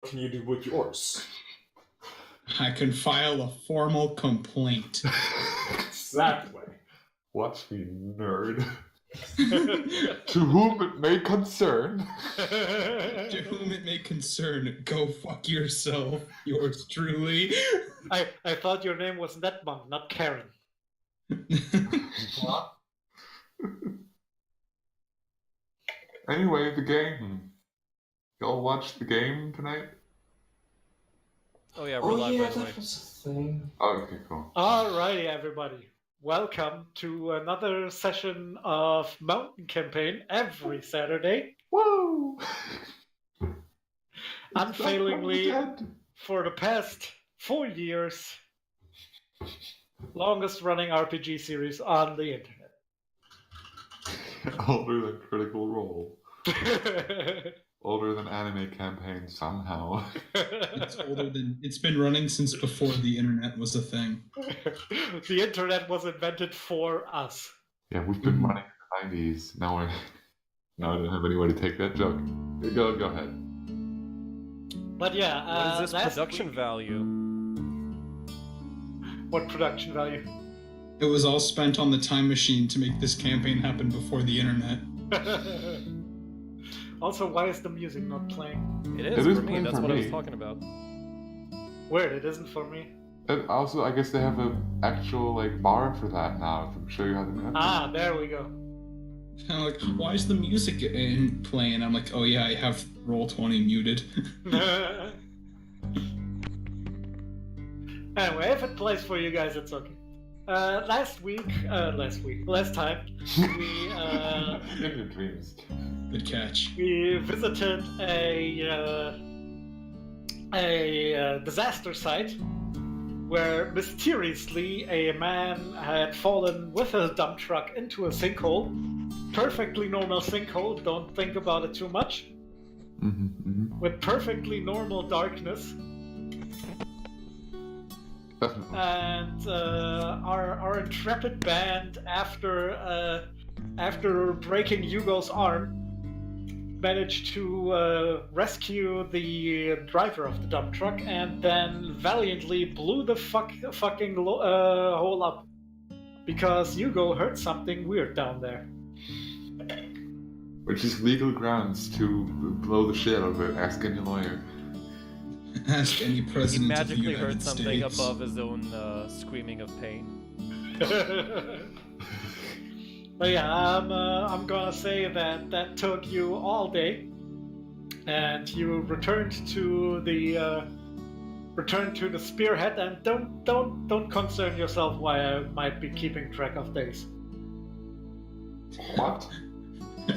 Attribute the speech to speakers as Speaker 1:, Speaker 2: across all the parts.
Speaker 1: What can you do with yours?
Speaker 2: I can file a formal complaint.
Speaker 1: Exactly.
Speaker 3: Watch me, nerd. To whom it may concern.
Speaker 2: To whom it may concern, go fuck yourself. Yours truly.
Speaker 4: I thought your name was Netmon, not Karen.
Speaker 1: What?
Speaker 3: Anyway, the game. Y'all watch the game tonight?
Speaker 5: Oh yeah, we're live by the way.
Speaker 1: That was a thing.
Speaker 3: Oh, okay, cool.
Speaker 4: Alrighty, everybody. Welcome to another session of Mountain Campaign every Saturday.
Speaker 3: Woo!
Speaker 4: Unfailingly, for the past 4 years, longest running RPG series on the internet.
Speaker 3: Older than Critical Role. Older than Anime Campaign somehow.
Speaker 2: It's been running since before the internet was a thing.
Speaker 4: The internet was invented for us.
Speaker 3: Yeah, we've been running in the 90s. Now I don't have anywhere to take that joke. Go ahead.
Speaker 4: But yeah,
Speaker 5: What is this production value?
Speaker 4: What production value?
Speaker 2: It was all spent on the time machine to make this campaign happen before the internet.
Speaker 4: Also, why is the music not playing?
Speaker 5: It is for me, that's what I was
Speaker 3: me.
Speaker 5: talking about.
Speaker 4: Weird, it isn't for me.
Speaker 3: And also, I guess they have an actual bar for that now. To show you how to do it.
Speaker 4: Ah, there we go.
Speaker 2: I'm like, why is the music playing? I'm like, oh yeah, I have Roll20 muted.
Speaker 4: Anyway, if it plays for you guys, it's okay. Last time, we
Speaker 3: In your dreams.
Speaker 2: Good catch.
Speaker 4: we visited a disaster site where mysteriously a man had fallen with a dump truck into a sinkhole. Perfectly normal sinkhole, don't think about it too much. With perfectly normal darkness.
Speaker 3: Definitely.
Speaker 4: And our intrepid band, after breaking Hugo's arm, managed to rescue the driver of the dump truck, and then valiantly blew the fucking hole up because Hugo heard something weird down there.
Speaker 3: Which is legal grounds to blow the shit out of it. Ask any lawyer.
Speaker 2: Ask any
Speaker 5: He
Speaker 2: president of the
Speaker 5: magically
Speaker 2: United
Speaker 5: heard something
Speaker 2: States.
Speaker 5: above his own screaming of pain.
Speaker 4: But yeah, I'm gonna say that took you all day, and you returned to the spearhead. And don't concern yourself why I might be keeping track of days.
Speaker 3: What?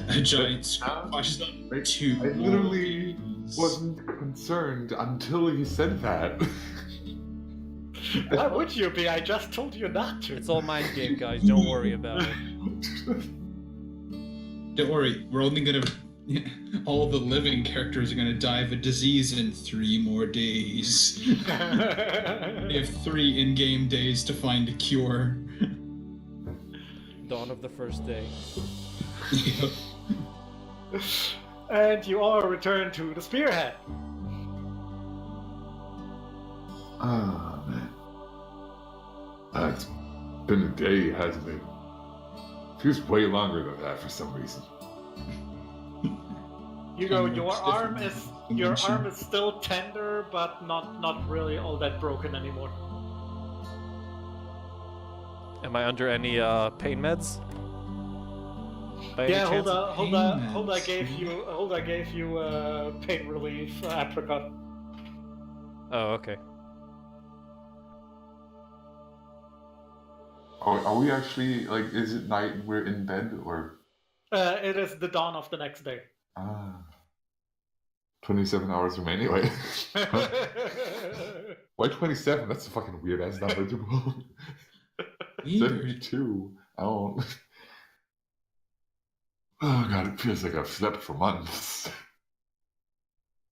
Speaker 2: A giant squashes up two.
Speaker 3: I literally wasn't concerned until you said that.
Speaker 4: Why would you be? I just told you not to.
Speaker 5: It's all mind game, guys, don't worry about it.
Speaker 2: Don't worry, we're only gonna... all the living characters are gonna die of a disease in 3 more days. They have 3 in-game days to find a cure.
Speaker 5: Dawn of the first day.
Speaker 4: And you all return to the spearhead.
Speaker 3: Ah, man. It's been a day, hasn't it? Feels way longer than that for some reason.
Speaker 4: Hugo, your arm is still tender, but not really all that broken anymore.
Speaker 5: Am I under any pain meds? By any
Speaker 4: Yeah,
Speaker 5: chance?
Speaker 4: Hulda gave you pain relief apricot.
Speaker 5: Oh, okay.
Speaker 3: Are we actually, is it night and we're in bed, or?
Speaker 4: It is the dawn of the next day.
Speaker 3: 27 hours remaining, wait. Why 27? That's a fucking weird-ass number to roll. 72. I don't... Oh god, it feels like I've slept for months.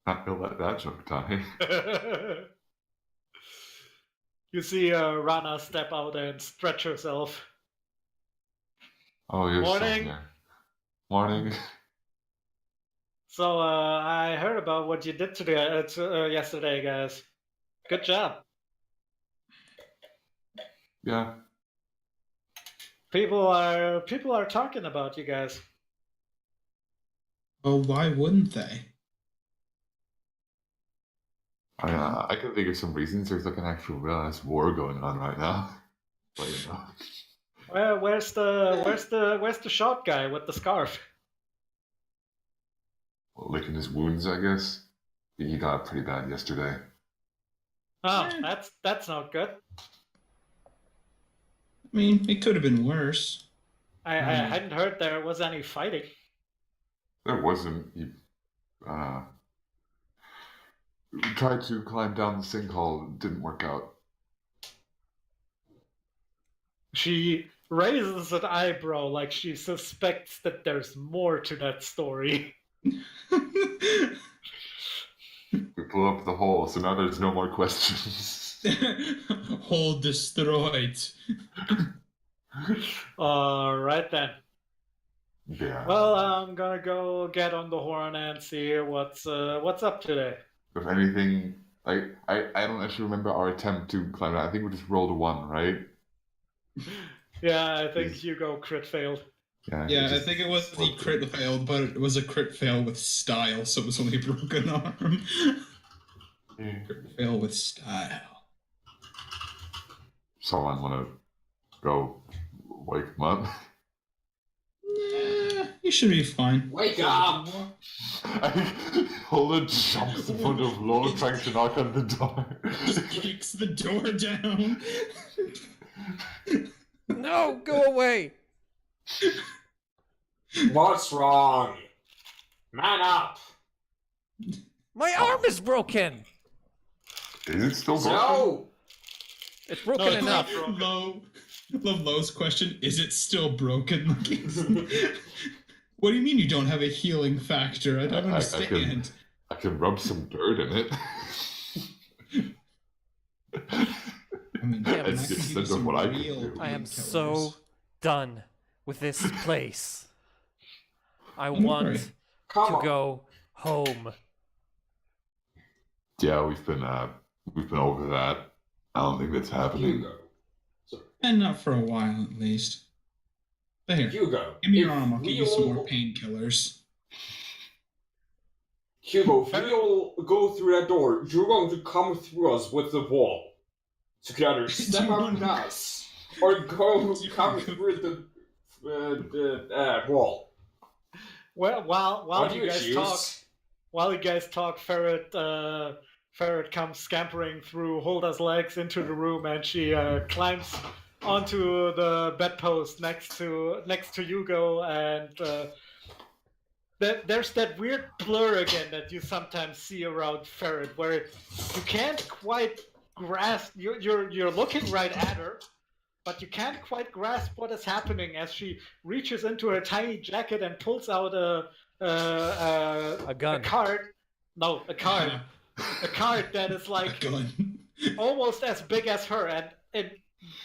Speaker 3: Not gonna let that joke die.
Speaker 4: You see Rana step out and stretch herself.
Speaker 3: Oh, you're
Speaker 4: Morning.
Speaker 3: still here. Morning.
Speaker 4: So I heard about what you did today, yesterday, guys. Good job.
Speaker 3: Yeah.
Speaker 4: People are talking about you guys.
Speaker 2: Oh, why wouldn't they?
Speaker 3: I can think of some reasons. There's like an actual real-ass war going on right now. But you know.
Speaker 4: Where's the short guy with the scarf?
Speaker 3: Well, licking his wounds, I guess. He got pretty bad yesterday.
Speaker 4: Oh, that's not good.
Speaker 2: I mean, it could have been worse.
Speaker 4: I hadn't heard there was any fighting.
Speaker 3: There wasn't. He tried to climb down the sinkhole. It didn't work out.
Speaker 4: She raises an eyebrow like she suspects that there's more to that story.
Speaker 3: We blew up the hole, so now there's no more questions.
Speaker 2: Hole destroyed.
Speaker 4: All right then.
Speaker 3: Yeah.
Speaker 4: Well, I'm gonna go get on the horn and see what's up today.
Speaker 3: If anything, I don't actually remember our attempt to climb out. I think we just rolled a 1, right?
Speaker 4: Yeah, I think Hugo crit failed.
Speaker 2: Yeah, I think it was the crit fail, but it was a crit fail with style, so it was only a broken arm. Crit fail with style.
Speaker 3: Someone want to go wake him up?
Speaker 2: Yeah, you should be fine.
Speaker 1: Wake up!
Speaker 3: Holden jumps in front of Lo, trying to knock on the door.
Speaker 2: Just kicks the door down.
Speaker 5: No, go away!
Speaker 1: What's wrong? Man up!
Speaker 5: My arm is broken!
Speaker 3: Is it still broken?
Speaker 1: No!
Speaker 5: It's broken enough.
Speaker 2: Lo's question, is it still broken? What do you mean you don't have a healing factor? I don't understand.
Speaker 3: I can rub some dirt in it.
Speaker 2: I mean,
Speaker 5: Yeah, but
Speaker 2: that could
Speaker 3: it's
Speaker 2: give you some
Speaker 3: what I can
Speaker 2: real
Speaker 3: do.
Speaker 5: I am
Speaker 2: painkillers.
Speaker 5: so done with this place. I
Speaker 2: Don't
Speaker 5: want
Speaker 2: worry.
Speaker 1: Come
Speaker 5: to
Speaker 1: on.
Speaker 5: go home.
Speaker 3: Yeah, we've been over that. I don't think that's happening.
Speaker 1: Hugo. Sorry.
Speaker 2: And not for a while, at least. But here,
Speaker 1: Hugo.
Speaker 2: give me your
Speaker 1: if
Speaker 2: arm. I'll give
Speaker 1: we
Speaker 2: you some
Speaker 1: all-
Speaker 2: more painkillers.
Speaker 1: Hugo, if we all go through that door, you're going to come through us with the wall. So you can either step on us or come through the wall.
Speaker 4: Well, while
Speaker 1: What do
Speaker 4: you guys
Speaker 1: choose?
Speaker 4: talk, Ferret comes scampering through Hulda's legs into the room, and she climbs onto the bedpost next to Hugo, and there's that weird blur again that you sometimes see around Ferret, where you can't quite grasp. You're looking right at her, but you can't quite grasp what is happening as she reaches into her tiny jacket and pulls out a
Speaker 5: gun.
Speaker 4: a card. No, a card. A card that is
Speaker 2: A
Speaker 4: like
Speaker 2: gun.
Speaker 4: almost as big as her, and it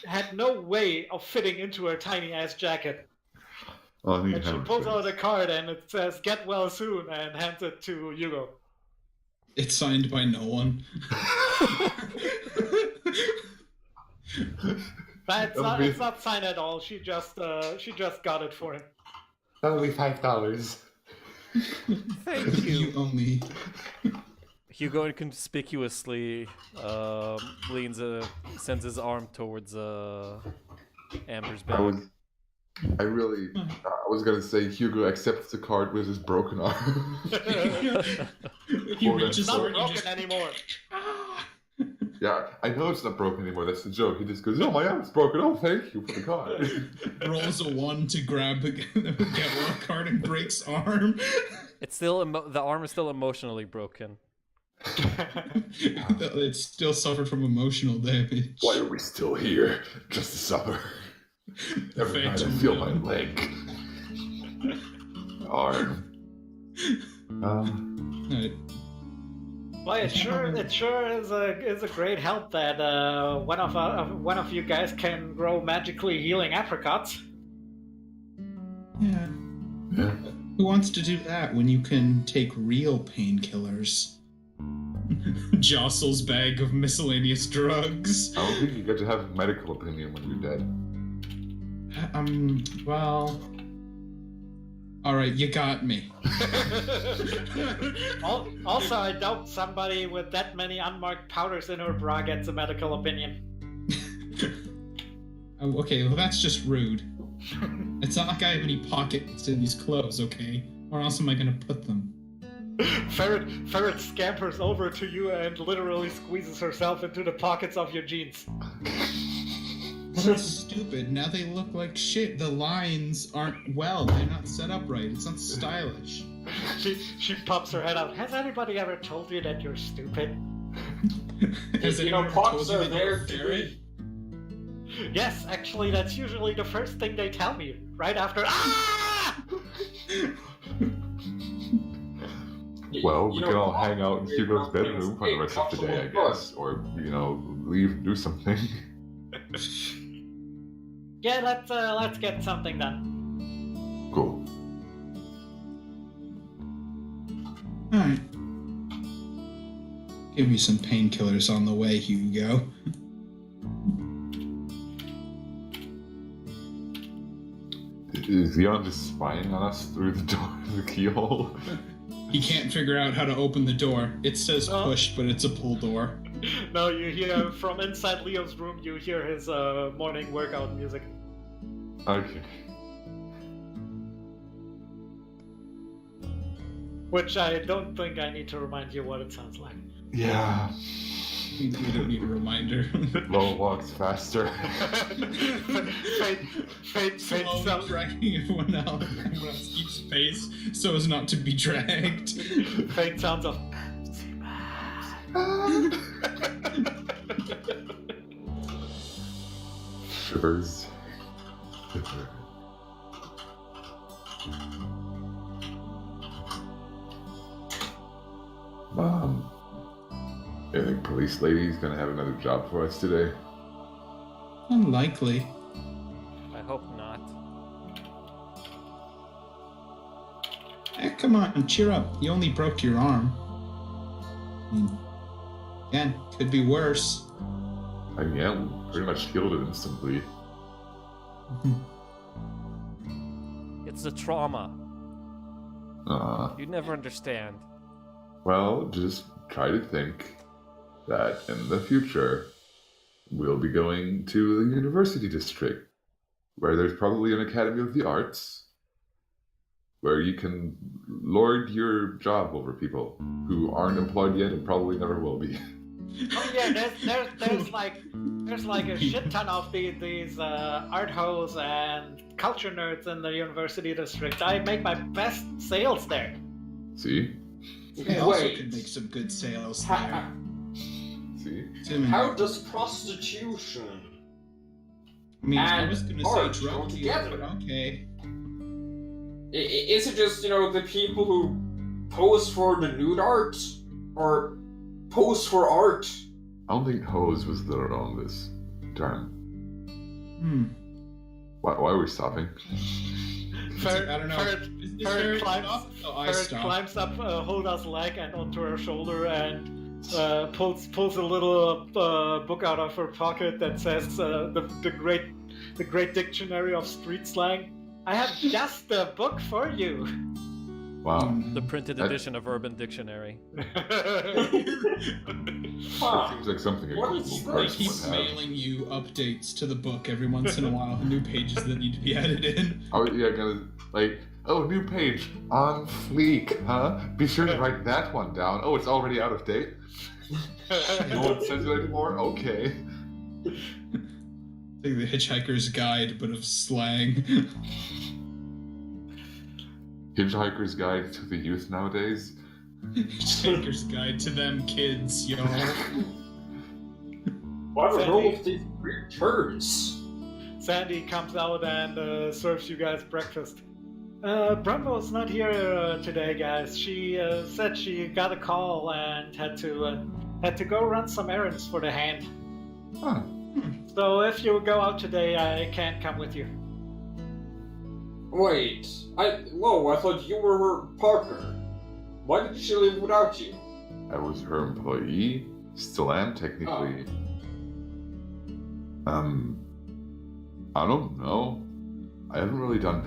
Speaker 4: had no way of fitting into her tiny ass jacket.
Speaker 3: Oh, I need
Speaker 4: And she
Speaker 3: help.
Speaker 4: pulls out a card and it says "Get well soon" and hands it to Hugo.
Speaker 2: It's signed by no one.
Speaker 4: It's not signed at all. She just got it for him.
Speaker 3: That'll be $5.
Speaker 5: Thank you.
Speaker 2: You owe me.
Speaker 5: Hugo inconspicuously sends his arm towards Amber's
Speaker 3: I
Speaker 5: back.
Speaker 3: was gonna say Hugo accepts the card with his broken arm.
Speaker 2: He
Speaker 3: Hold on.
Speaker 2: reaches
Speaker 4: It's not
Speaker 2: over and you
Speaker 4: broken
Speaker 2: just...
Speaker 4: anymore.
Speaker 3: Yeah, I know it's not broken anymore. That's the joke. He just goes, "Oh, my arm's broken. Oh, thank you for the card."
Speaker 2: rolls a 1 to grab the get well card and breaks arm.
Speaker 5: It's still the arm is still emotionally broken.
Speaker 2: It still suffered from emotional damage.
Speaker 3: Why are we still here? Just to suffer. Every night I
Speaker 2: Phantom
Speaker 3: feel my
Speaker 2: limb.
Speaker 3: leg. Arm.
Speaker 2: Alright.
Speaker 4: Well, it sure is a great help that one of you guys can grow magically healing apricots.
Speaker 2: Yeah.
Speaker 3: Yeah.
Speaker 2: Who wants to do that when you can take real painkillers? Jostle's bag of miscellaneous drugs.
Speaker 3: I don't think you get to have a medical opinion when you're dead.
Speaker 2: Well... Alright, you got me.
Speaker 4: Also, I doubt somebody with that many unmarked powders in her bra gets a medical opinion.
Speaker 2: Oh, okay, well that's just rude. It's not like I have any pockets in these clothes, okay? Where else am I gonna put them?
Speaker 4: Ferret scampers over to you and literally squeezes herself into the pockets of your jeans.
Speaker 2: Well, that's stupid. Now they look like shit. The lines aren't they're not set up right. It's not stylish.
Speaker 4: She pops her head out. Has anybody ever told you that you're stupid?
Speaker 2: Has
Speaker 1: You know,
Speaker 2: anyone told
Speaker 1: pops
Speaker 2: you
Speaker 1: are
Speaker 2: that
Speaker 1: there
Speaker 2: you're a
Speaker 1: to
Speaker 2: ferret?
Speaker 1: be.
Speaker 4: Yes, actually, that's usually the first thing they tell me, right after. Ah!
Speaker 3: Well, we
Speaker 1: You know,
Speaker 3: can all
Speaker 1: Pops
Speaker 3: hang out in
Speaker 1: are
Speaker 3: Hugo's
Speaker 1: there
Speaker 3: bedroom
Speaker 1: to
Speaker 3: for the
Speaker 1: be
Speaker 3: rest of the day, I
Speaker 1: comfortable.
Speaker 3: guess. Or, leave and do something.
Speaker 4: Yeah, let's get something done.
Speaker 3: Cool.
Speaker 2: Alright. Give you some painkillers on the way, Hugo.
Speaker 3: Is Leon just spying on us through the door, the keyhole?
Speaker 2: He can't figure out how to open the door. It says
Speaker 4: Oh.
Speaker 2: push, but it's a pull door.
Speaker 4: No, you hear from inside Leo's room. You hear his morning workout music.
Speaker 3: Okay.
Speaker 4: Which I don't think I need to remind you what it sounds like.
Speaker 3: Yeah.
Speaker 2: We don't need a reminder.
Speaker 3: Lo walks faster.
Speaker 4: Fate
Speaker 2: Slowly
Speaker 4: sounds
Speaker 2: dragging everyone else keeps pace so as not to be dragged.
Speaker 4: Fate sounds of.
Speaker 3: Shivers. Mom, you think police lady's gonna have another job for us today?
Speaker 2: Unlikely.
Speaker 5: I hope not.
Speaker 2: Come on, cheer up. You only broke your arm. I mean, again, could be worse.
Speaker 3: I mean, yeah, we pretty much healed it instantly.
Speaker 5: It's the trauma.
Speaker 3: Uh,
Speaker 5: You never understand.
Speaker 3: well, just try to think that in the future, we'll be going to the university district, where there's probably an Academy of the Arts, where you can lord your job over people who aren't employed yet and probably never will be.
Speaker 4: Oh yeah, there's like a shit ton of these art hoes and culture nerds in the university district. I make my best sales there.
Speaker 3: See?
Speaker 2: I also
Speaker 1: Wait.
Speaker 2: could make some good sales
Speaker 1: Ha-
Speaker 2: there.
Speaker 3: See?
Speaker 2: Assuming-
Speaker 1: How does prostitution
Speaker 2: I mean, I
Speaker 1: and
Speaker 2: was gonna
Speaker 1: art
Speaker 2: say
Speaker 1: go
Speaker 2: drug deals,
Speaker 1: together?
Speaker 2: but okay.
Speaker 1: Is it just, the people who pose for the nude art? Or pose for art?
Speaker 3: I don't think hose was the longest term. Why are we stopping?
Speaker 4: Ferret,
Speaker 2: I don't know.
Speaker 4: Ferret,
Speaker 2: Is
Speaker 4: Ferret
Speaker 2: there
Speaker 4: climbs,
Speaker 2: stop? Oh, I
Speaker 4: Ferret
Speaker 2: stopped.
Speaker 4: climbs up Hulda's leg and onto her shoulder and pulls a little book out of her pocket that says the great dictionary of street slang. I have just the book for you.
Speaker 3: Wow.
Speaker 5: The printed
Speaker 3: That-
Speaker 5: edition of Urban Dictionary.
Speaker 1: Huh.
Speaker 3: Seems like something a
Speaker 1: What
Speaker 3: cool
Speaker 1: is this?
Speaker 2: They
Speaker 3: person
Speaker 2: keep
Speaker 3: would have.
Speaker 2: mailing you updates to the book every once in a while, new pages that need to be added in.
Speaker 3: Oh yeah, new page on fleek, huh? Be sure to write that one down. Oh, it's already out of date. No one says it anymore. Okay.
Speaker 2: Like the Hitchhiker's Guide, but of slang.
Speaker 3: Hitchhiker's Guide to the Youth nowadays.
Speaker 2: Hitchhiker's Guide to them kids, y'all.
Speaker 1: What are
Speaker 4: Sandy.
Speaker 1: all of these weird terms?
Speaker 4: Sandy comes out and serves you guys breakfast. Brumbo's not here today, guys. She said she got a call and had to go run some errands for the hand.
Speaker 3: Huh.
Speaker 4: So if you go out today, I can't come with you.
Speaker 1: Wait, I thought you were her partner. Why did she leave without you?
Speaker 3: I was her employee. Still am, technically. I don't know. I haven't really done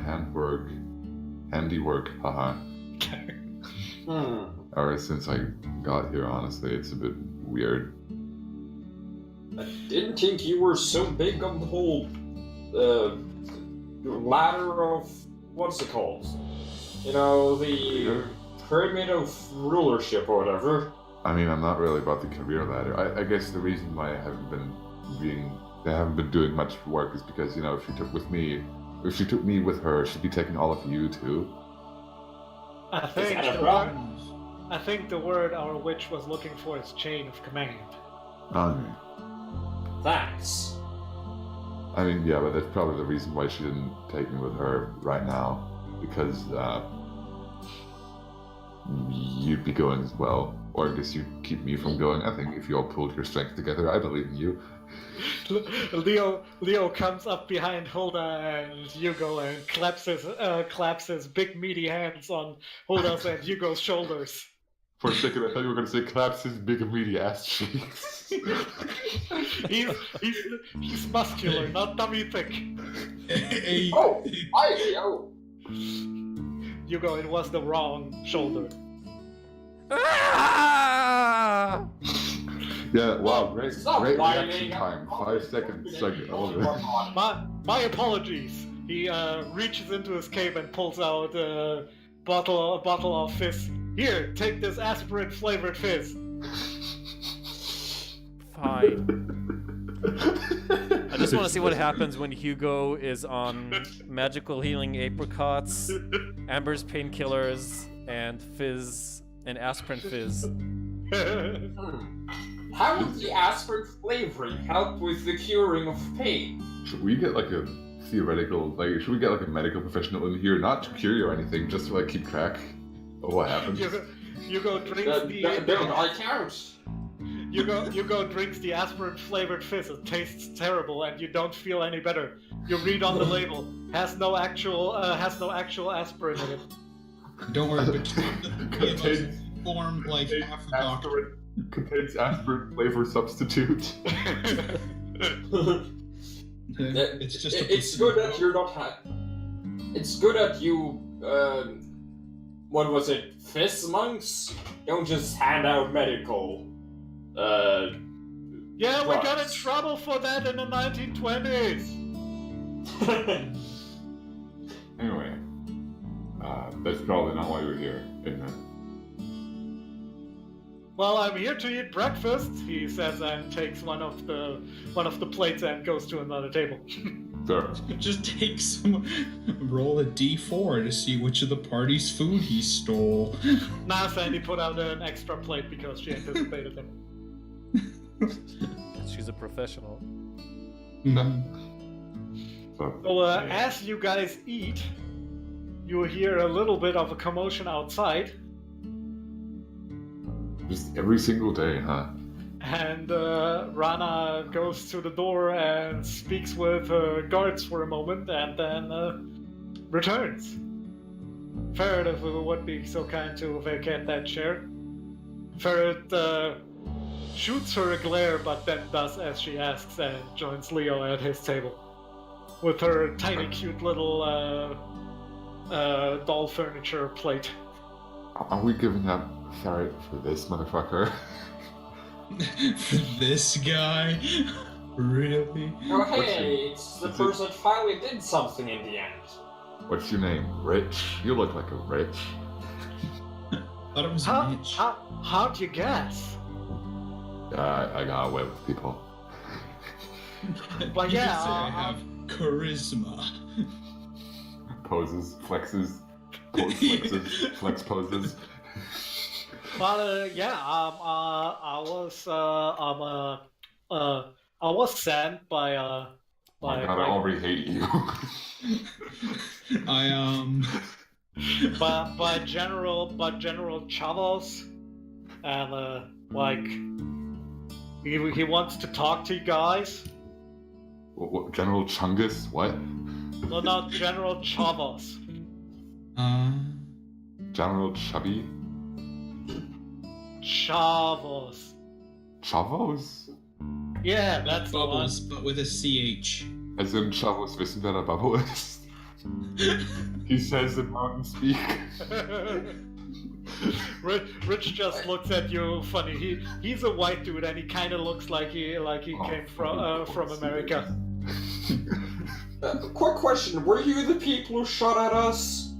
Speaker 3: handiwork, haha. Ever since I got here, honestly, it's a bit weird.
Speaker 1: I didn't think you were so big on the whole ladder of what's it called? You know, the pyramid of rulership or whatever.
Speaker 3: I mean, I'm not really about the career ladder. I guess the reason why I haven't been doing much work is because, you know, if she took me with her, she'd be taking all of you too.
Speaker 4: I think the word our witch was looking for is chain of command.
Speaker 3: Okay.
Speaker 1: Thanks.
Speaker 3: I mean, yeah, but that's probably the reason why she didn't take me with her right now, because you'd be going as well, or I guess you'd keep me from going. I think if you all pulled your strength together, I believe in you.
Speaker 4: Leo comes up behind Hulda and Hugo and claps his big meaty hands on Hulda's and Hugo's shoulders.
Speaker 3: For a second, I thought you were going to say claps his big meaty ass cheeks.
Speaker 4: he's muscular, not dummy thick. Hugo, it was the wrong shoulder.
Speaker 3: Yeah, wow, great
Speaker 1: Stop
Speaker 3: reaction
Speaker 1: whining.
Speaker 3: time. 5 seconds. Like, I love it.
Speaker 4: My apologies. He reaches into his cape and pulls out a bottle of fizz. Here, take this aspirin flavored fizz.
Speaker 5: Fine. I just want to see what happens when Hugo is on magical healing apricots, Amber's painkillers, and fizz and aspirin fizz.
Speaker 1: How does the aspirin flavoring help with the curing of pain?
Speaker 3: Should we get like a should we get like a medical professional in here, not to cure you or anything, just to like keep track of what happens?
Speaker 4: Hugo drinks
Speaker 1: I count.
Speaker 4: Hugo drinks the aspirin flavored fizz. It tastes terrible, and you don't feel any better. You read on the label, has no actual aspirin in it.
Speaker 2: Don't worry, between the three of us, form like half a doctor.
Speaker 3: Contains aspirin flavor substitute.
Speaker 2: It's just
Speaker 1: It's good that you're not It's good that you what was it? Fizz monks don't just hand out medical.
Speaker 4: Yeah, we got in trouble for that in the 1920s.
Speaker 3: Anyway, that's probably not why you're here, isn't it?
Speaker 4: Well, I'm here to eat breakfast, he says, and takes one of the plates and goes to another table.
Speaker 3: Sure.
Speaker 2: Just roll a d4 to see which of the party's food he stole.
Speaker 4: Nah, Sandy put out an extra plate because she anticipated him.
Speaker 5: She's a professional.
Speaker 4: So, as you guys eat, you hear a little bit of a commotion outside.
Speaker 3: Just every single day, huh?
Speaker 4: And Rana goes to the door and speaks with her guards for a moment and then returns. Ferret, if you would be so kind to vacate that chair. Ferret shoots her a glare, but then does as she asks and joins Leo at his table. With her tiny, cute little doll furniture plate.
Speaker 3: Are we giving up Ferret for this motherfucker?
Speaker 2: For this guy? Really?
Speaker 1: Oh hey, it's the person that finally did something in the end.
Speaker 3: What's your name? Rich? You look like a Rich.
Speaker 2: Thought it was Mitch.
Speaker 4: How'd you guess?
Speaker 3: I got away with people.
Speaker 4: But
Speaker 2: You
Speaker 4: yeah,
Speaker 2: could say I have charisma.
Speaker 3: Poses, flexes, pose flexes, flex poses.
Speaker 4: Well, I was sent by
Speaker 3: My God, I already hate you.
Speaker 4: by General Chavos, and he wants to talk to you guys.
Speaker 3: What, General Chungus? What?
Speaker 4: No, not General Chavos.
Speaker 3: General Chubby?
Speaker 4: Chavos.
Speaker 3: Chavos?
Speaker 4: Yeah, that's the one.
Speaker 2: Bubbles, but with a CH.
Speaker 3: As in Chavos wissen, wer der Bubble ist. He says in mountain speak.
Speaker 4: Rich just looks at you funny. He's a white dude and he kind of looks like he came from America.
Speaker 1: Quick question: were you the people who shot at us?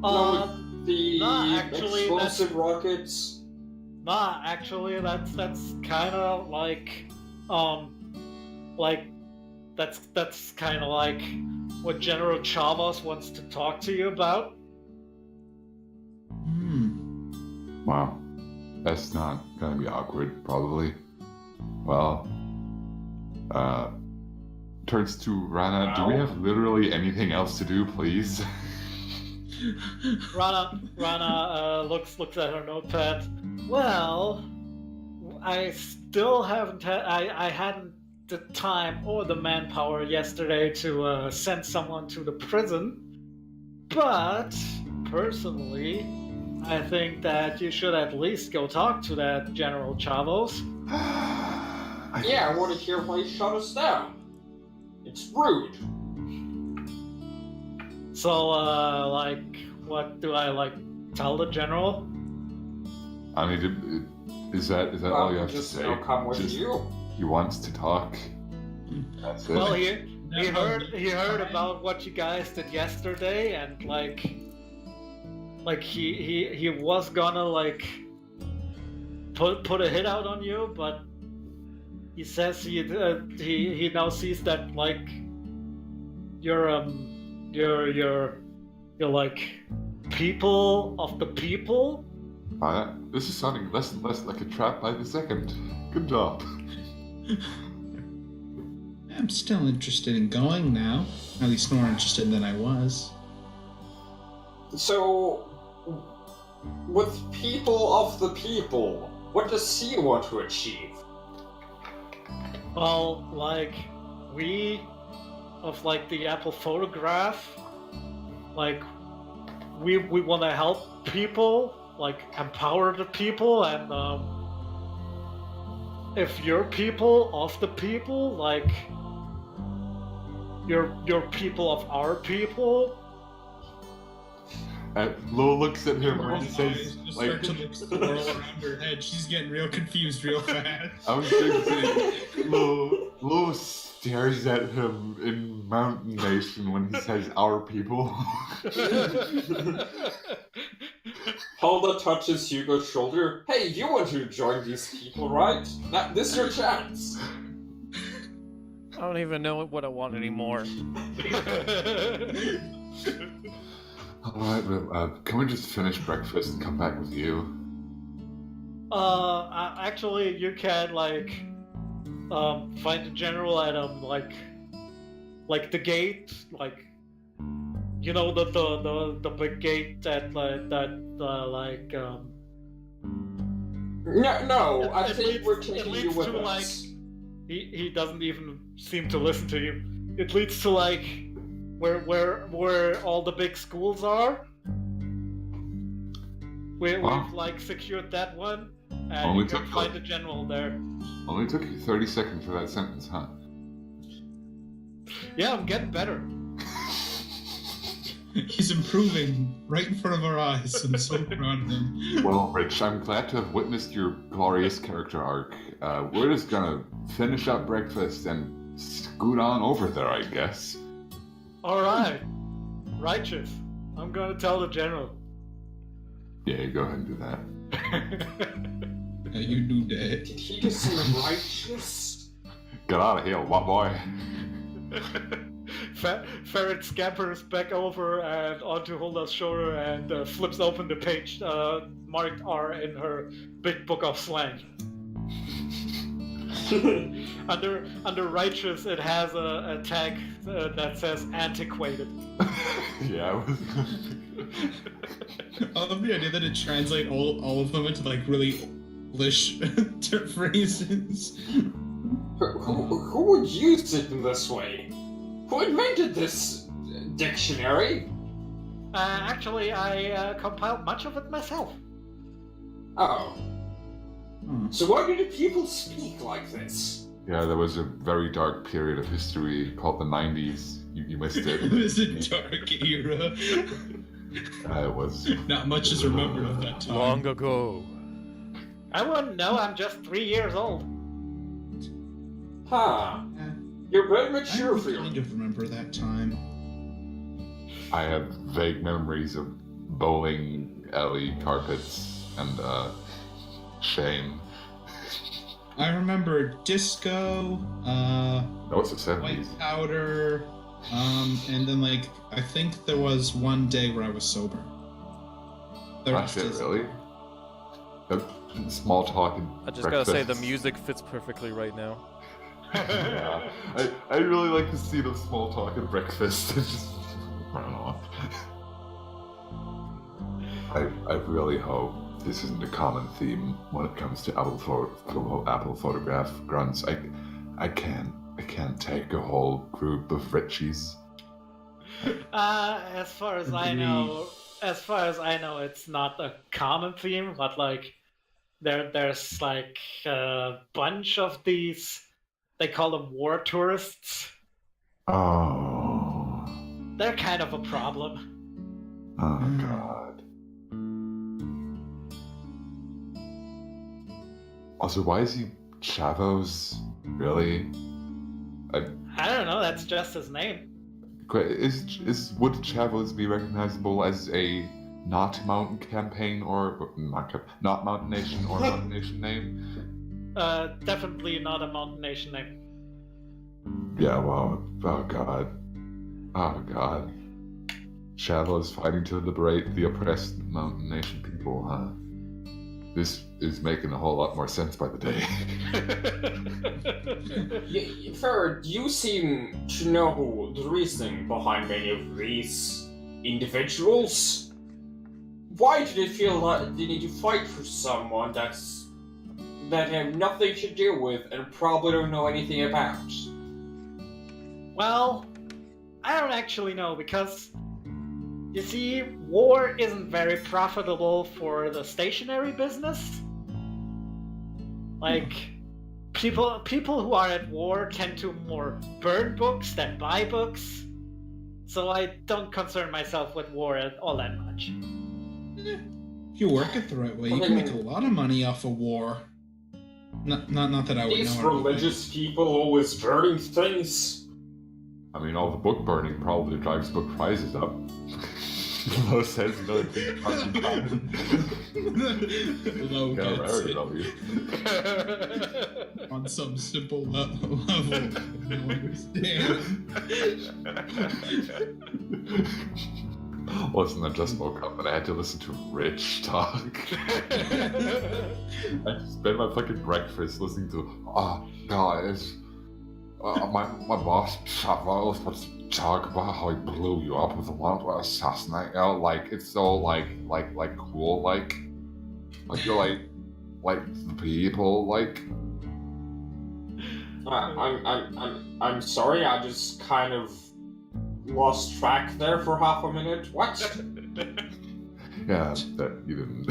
Speaker 1: The
Speaker 4: nah, actually,
Speaker 1: explosive rockets?
Speaker 4: Nah, actually, that's kind of like that's kind of like what General Chavos wants to talk to you about.
Speaker 3: Wow. That's not gonna be awkward, probably. Well, turns to Rana. Do we have literally anything else to do, please?
Speaker 4: Rana looks at her notepad. Well, I still haven't had I hadn't the time or the manpower yesterday to send someone to the prison, but personally, I think that you should at least go talk to that General Chavos.
Speaker 1: Yeah, I want to hear why he shot us down. It's rude.
Speaker 4: So, what do I tell the general?
Speaker 3: I need to. Is that all you have to
Speaker 1: just
Speaker 3: say?
Speaker 1: come with
Speaker 3: Just-
Speaker 1: you.
Speaker 3: He wants to talk. That's it.
Speaker 4: Well, he heard about what you guys did yesterday, and he was gonna put a hit out on you, but he says he now sees that you're people of the people.
Speaker 3: This is sounding less and less like a trap by the second. Good job.
Speaker 2: I'm still interested in going now. At least more interested than I was.
Speaker 1: So, with people of the people, what does he want to achieve?
Speaker 4: Well, we of the Apple photograph, we want to help people, empower the people, and if you're people of the people, you're people of our people.
Speaker 3: Lo looks at him and says,
Speaker 2: Just start to look swirl around her head. She's getting real confused real fast.
Speaker 3: I was going to say, Lo stares at him in Mountain Nation when he says our people.
Speaker 1: Hulda touches Hugo's shoulder. Hey, you want to join these people, right? Now, this is your chance.
Speaker 5: I don't even know what I want anymore.
Speaker 3: Alright, well, can we just finish breakfast and come back with you?
Speaker 4: Actually, you can find the general at the gate, the big gate that
Speaker 1: No, I
Speaker 4: It
Speaker 1: think
Speaker 4: leads-
Speaker 1: we're
Speaker 4: it
Speaker 1: taking
Speaker 4: leads
Speaker 1: you with
Speaker 4: to,
Speaker 1: us.
Speaker 4: he doesn't even seem to listen to you. It leads to where all the big schools are. We've secured that one, and
Speaker 3: Only
Speaker 4: you can
Speaker 3: took
Speaker 4: find the general there.
Speaker 3: Only took you 30 seconds for that sentence, huh?
Speaker 4: Yeah, I'm getting better.
Speaker 2: He's improving right in front of our eyes. I'm so proud of him.
Speaker 3: Well, Rich, I'm glad to have witnessed your glorious character arc. We're just gonna finish up breakfast and scoot on over there, I guess.
Speaker 4: All right, righteous. I'm gonna tell the general.
Speaker 3: Yeah, go ahead and do that.
Speaker 2: You do that.
Speaker 1: Did he just say righteous?
Speaker 3: Get out of here, what boy?
Speaker 4: Ferret scampers back over and onto Hulda's shoulder and flips open the page marked R in her big book of slang. Under righteous, it has a tag that says antiquated.
Speaker 3: Yeah, I was.
Speaker 2: I love the idea that it translates all of them into really English phrases.
Speaker 1: Who would use it in this way? Who invented this dictionary?
Speaker 4: Actually, I compiled much of it myself.
Speaker 1: Oh.
Speaker 2: Hmm.
Speaker 1: So why do the people speak like this?
Speaker 3: Yeah, there was a very dark period of history called the 90s. You missed
Speaker 2: It
Speaker 3: it.
Speaker 2: was a dark era.
Speaker 3: It was.
Speaker 2: Not much is remembered of that time.
Speaker 5: Long ago.
Speaker 4: I wouldn't know, I'm just 3 years old.
Speaker 1: Huh.
Speaker 2: Yeah.
Speaker 1: You're very
Speaker 2: I
Speaker 1: mature for
Speaker 2: kind
Speaker 1: your...
Speaker 2: of remember that time.
Speaker 3: I have vague memories of bowling alley carpets and Shane.
Speaker 2: I remember disco,
Speaker 3: That was the 70s.
Speaker 2: white powder, and then like I think there was one day where I was sober. The
Speaker 3: Ah,
Speaker 2: rest
Speaker 3: shit,
Speaker 2: is
Speaker 3: really? Small talk and
Speaker 5: I just gotta say, the
Speaker 3: breakfast.
Speaker 5: music fits perfectly right now.
Speaker 3: Yeah, I really like to see the small talk and breakfast. It's just, I don't know. I really hope this isn't a common theme when it comes to Apple photograph grunts. I can't take a whole group of Richies.
Speaker 4: As far as I know, it's not a common theme, but like there's like a bunch of these. They call them war tourists.
Speaker 3: Oh,
Speaker 4: They're kind of a problem.
Speaker 3: God. Also, why is he Chavos? Really?
Speaker 4: I don't know. That's just his name.
Speaker 3: Would Chavos be recognizable as a not mountain campaign or not mountain nation or mountain nation name?
Speaker 4: Definitely not a mountain nation name.
Speaker 3: Yeah, well, oh god. Chavos fighting to liberate the oppressed mountain nation people, huh? This is making a whole lot more sense by the day.
Speaker 1: Ferret, you seem to know the reasoning behind many of these individuals. Why do they feel like they need to fight for someone that have nothing to do with and probably don't know anything about?
Speaker 4: Well, I don't actually know because you see, war isn't very profitable for the stationery business. Like, people who are at war tend to more burn books than buy books. So I don't concern myself with war all that much.
Speaker 2: If you work it the right way, you can make a lot of money off of war. Not that I would
Speaker 1: These
Speaker 2: know.
Speaker 1: religious people always burning things.
Speaker 3: I mean, all the book burning probably drives book prices up. Low says another thing.
Speaker 2: Low gets it
Speaker 3: W.
Speaker 2: on some simple level. I don't understand.
Speaker 3: Listen, I just woke up and I had to listen to Rich talk. I spent my fucking breakfast listening to, guys, my boss Chavos was to talk about how he blew you up with a want to assassinate you. Like, it's so like cool, like you're like the people, like.
Speaker 1: I'm sorry, I just kind of lost track there for half a minute. What?
Speaker 3: Yeah, that you didn't.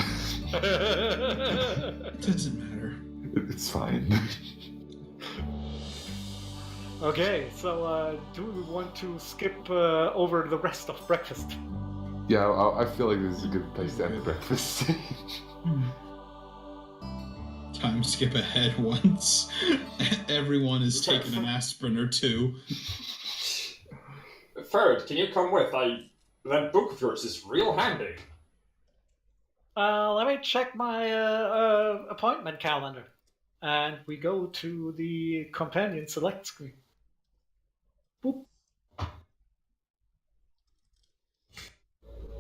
Speaker 2: It doesn't matter.
Speaker 3: It's fine.
Speaker 4: Okay, so do we want to skip over the rest of breakfast?
Speaker 3: Yeah, I feel like this is a good place to end the breakfast.
Speaker 2: Time skip ahead once. Everyone is taking an aspirin or two.
Speaker 1: Ferret, can you come with? That book of yours is real handy.
Speaker 4: Let me check my appointment calendar. And we go to the companion select screen. Boop.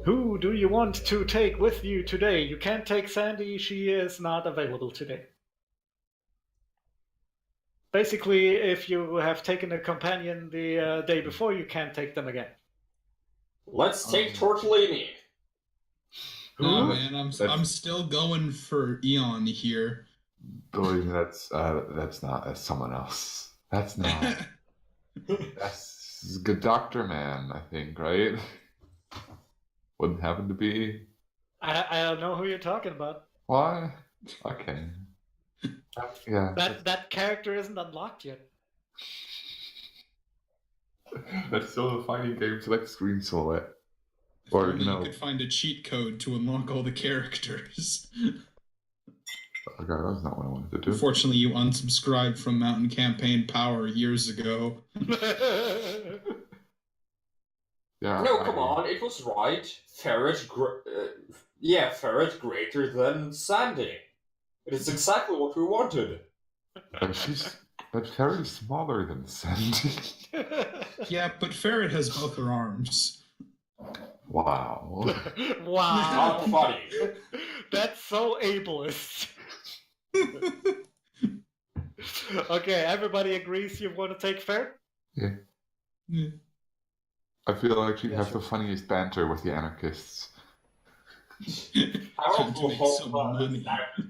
Speaker 4: Who do you want to take with you today? You can't take Sandy, she is not available today. Basically, if you have taken a companion the day before, you can't take them again.
Speaker 1: Let's take Tortellini.
Speaker 2: Oh man, I'm still going for Eon here.
Speaker 3: Believe me, that's someone else. That's not. It's good Doctor Man, I think, right? Wouldn't happen to be.
Speaker 4: I don't know who you're talking about.
Speaker 3: Why? Okay. Yeah.
Speaker 4: That character isn't unlocked yet.
Speaker 3: That's still a fighting game select screen silhouette. Or,
Speaker 2: Only
Speaker 3: you know.
Speaker 2: you could find a cheat code to unlock all the characters.
Speaker 3: Okay, that's not what I wanted to do.
Speaker 2: Unfortunately, you unsubscribed from Mountain Campaign Power years ago.
Speaker 3: Yeah.
Speaker 1: No, come on, it was right. Ferret greater than Sandy. It is exactly what we wanted.
Speaker 3: But Ferret's smaller than Sandy.
Speaker 2: Yeah, but Ferret has both her arms.
Speaker 3: Wow.
Speaker 4: Wow.
Speaker 1: Not funny.
Speaker 4: That's so ableist. Okay, everybody agrees you want to take Ferret?
Speaker 3: Yeah.
Speaker 2: Yeah.
Speaker 3: I feel like she'd
Speaker 1: Yeah,
Speaker 3: have
Speaker 1: sure.
Speaker 3: the funniest banter with the anarchists.
Speaker 1: I
Speaker 2: Trying to
Speaker 1: also
Speaker 2: make
Speaker 1: hope
Speaker 2: some
Speaker 1: that
Speaker 2: money.
Speaker 1: flag.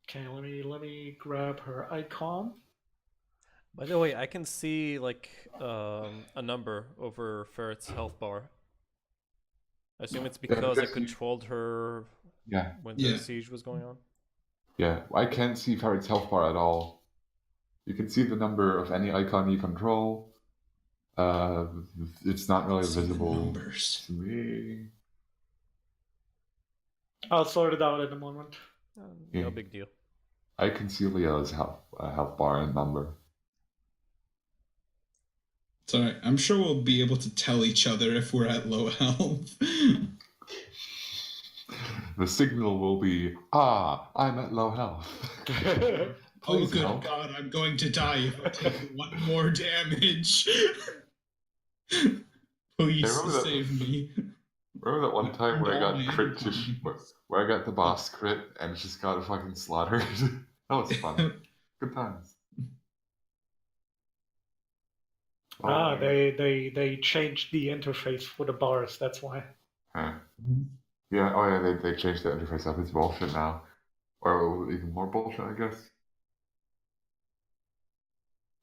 Speaker 4: Okay, let me grab her icon.
Speaker 5: By the way, I can see like a number over Ferret's health bar. I assume it's because I controlled her
Speaker 3: Yeah.
Speaker 5: when the
Speaker 2: Yeah.
Speaker 5: siege was going on.
Speaker 3: Yeah. I can't see Ferret's health bar at all. You can see the number of any icon you control. It's not really
Speaker 2: See the
Speaker 3: visible
Speaker 2: numbers.
Speaker 3: to me.
Speaker 4: I'll sort it out in a moment.
Speaker 3: Yeah.
Speaker 5: No big deal.
Speaker 3: I can see Leo's health bar and number.
Speaker 2: It's alright. I'm sure we'll be able to tell each other if we're at low health.
Speaker 3: The signal will be, I'm at low health.
Speaker 2: Oh,
Speaker 3: Please
Speaker 2: good
Speaker 3: help.
Speaker 2: God, I'm going to die if I take one more damage. Please
Speaker 3: remember that-
Speaker 2: save me.
Speaker 3: Remember that one time where I
Speaker 2: All
Speaker 3: got
Speaker 2: my
Speaker 3: crit
Speaker 2: energy.
Speaker 3: where I got the boss crit and just got fucking slaughtered? That was fun. Good times. Oh,
Speaker 4: They changed the interface for the bars, that's why.
Speaker 3: huh. Yeah, oh yeah, they changed the interface up. It's bullshit now. Or even more bullshit, I guess.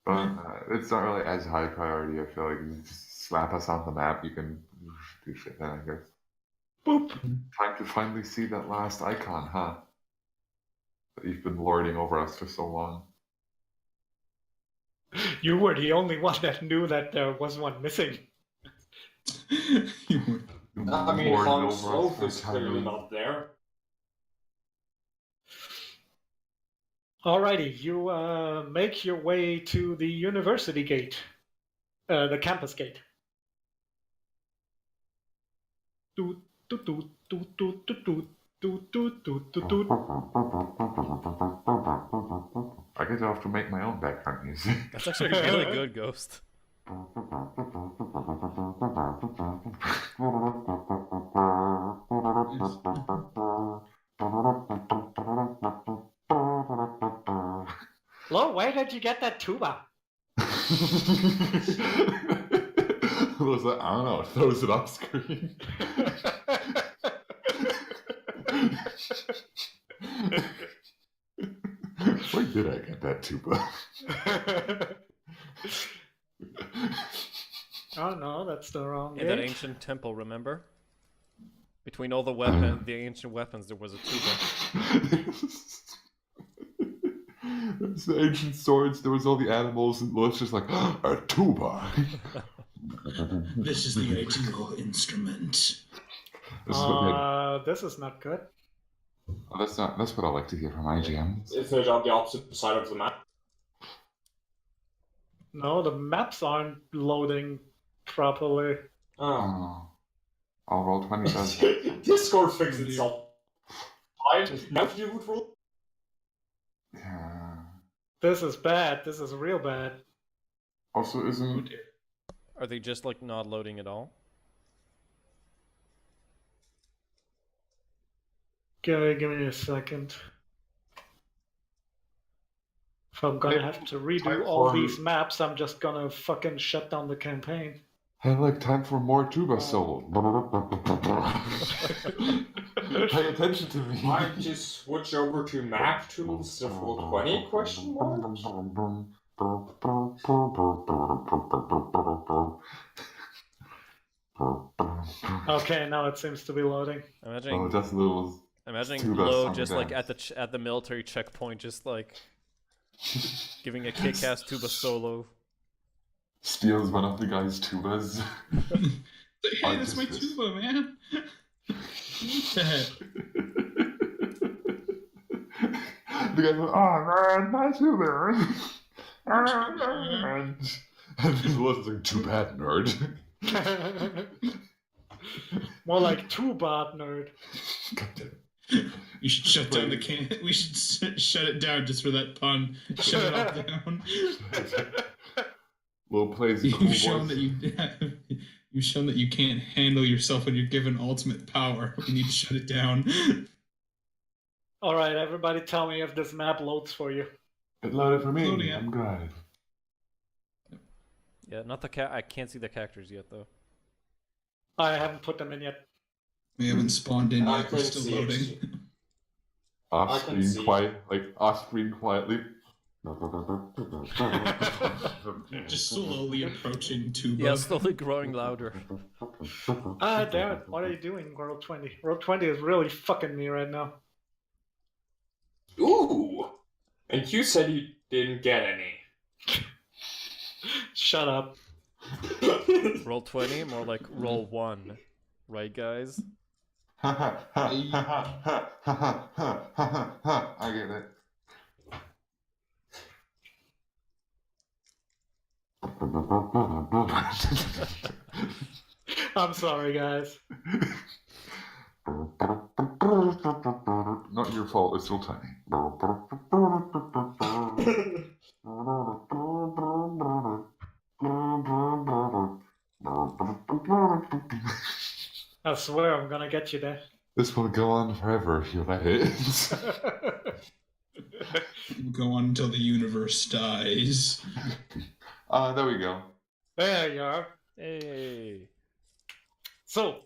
Speaker 3: But it's not really as high priority, I feel like. You just slap us on the map, you can do shit then, I guess.
Speaker 4: Boop.
Speaker 3: Time to finally see that last icon, huh? That you've been lording over us for so long.
Speaker 4: You were the only one that knew that there was one missing.
Speaker 2: You were-
Speaker 1: I mean,
Speaker 3: Lording
Speaker 1: Han
Speaker 3: over us
Speaker 1: Solo
Speaker 3: for
Speaker 1: is clearly
Speaker 3: entirely-
Speaker 1: not there.
Speaker 4: Alrighty, you make your way to the university gate, the campus gate. Toot, toot, toot, toot, toot, toot, toot, toot, toot, toot, toot.
Speaker 3: I guess I'll have to make my own background music.
Speaker 5: That's actually really good, Ghost.
Speaker 4: Lo, where did you get that tuba?
Speaker 3: What was that? I don't know. It throws it off screen. Where did I get that tuba?
Speaker 4: Oh no, that's the wrong
Speaker 5: In that
Speaker 4: gate.
Speaker 5: ancient temple, remember? Between all the weapon, the ancient weapons, there was a tuba.
Speaker 3: There's the ancient swords, there was all the animals, and Lilith's just like, a tuba.
Speaker 2: This is the ideal instrument.
Speaker 3: This is what
Speaker 4: This is not good.
Speaker 3: that's what I like to hear from IGM.
Speaker 1: Isn't it on the opposite side of the map?
Speaker 4: No, the maps aren't loading properly.
Speaker 1: Oh.
Speaker 3: I'll roll 20 does.
Speaker 1: Discord fixed itself. Now you would roll.
Speaker 3: Yeah.
Speaker 4: This is bad. This is real bad.
Speaker 3: Also, isn't
Speaker 5: Are they just like not loading at all?
Speaker 4: Give me a second. If I'm gonna have to redo all these maps, I'm just gonna fucking shut down the campaign.
Speaker 3: I like time for more tuba solo. Pay attention to me.
Speaker 1: Why don't you switch over to map tools of Roll20 question mark?
Speaker 4: Okay, now it seems to be loading.
Speaker 5: Imagining,
Speaker 3: Oh, just little.
Speaker 5: imagining
Speaker 3: Tuba
Speaker 5: Lo
Speaker 3: song
Speaker 5: just like
Speaker 3: dance.
Speaker 5: at the military checkpoint, just like giving a kick-ass tuba solo.
Speaker 3: Steals one of the guy's tubas.
Speaker 2: Hey, that's my
Speaker 3: Artifice.
Speaker 2: tuba, man. What the heck?
Speaker 3: The guy goes, oh man, my tuba. And then Lo's like, too bad, nerd.
Speaker 4: More like two-bot nerd.
Speaker 2: You should shut down the can. We should shut it down just for that pun. Shut it all down.
Speaker 3: Lo plays cool
Speaker 2: You've shown
Speaker 3: voice.
Speaker 2: that you've shown that you can't handle yourself when you're given ultimate power. We need to shut it down.
Speaker 4: Alright, everybody tell me if this map loads for you.
Speaker 3: It loaded for me.
Speaker 2: Loading up.
Speaker 3: I'm good.
Speaker 5: Yeah, not the I can't see the characters yet though.
Speaker 4: I haven't put them in yet.
Speaker 2: We haven't spawned in
Speaker 1: I
Speaker 2: yet. We're
Speaker 1: can
Speaker 2: still
Speaker 1: see it.
Speaker 2: loading.
Speaker 3: Off
Speaker 1: I can
Speaker 3: screen
Speaker 1: see.
Speaker 3: quiet, like off screen quietly.
Speaker 2: Just slowly approaching tuba.
Speaker 5: Yeah, slowly growing louder.
Speaker 4: Ah, damn it. What are you doing, World 20? World 20 is really fucking me right now.
Speaker 1: Ooh! And you said you didn't get any.
Speaker 4: Shut up.
Speaker 5: Roll 20, more like roll 1. Right, guys?
Speaker 3: I get it.
Speaker 4: I'm sorry, guys.
Speaker 3: Not your fault, it's still tiny.
Speaker 4: I swear I'm gonna get you there.
Speaker 3: This will go on forever if you let it.
Speaker 2: Go on until the universe dies.
Speaker 3: There we go.
Speaker 4: There you are.
Speaker 5: Hey.
Speaker 4: So,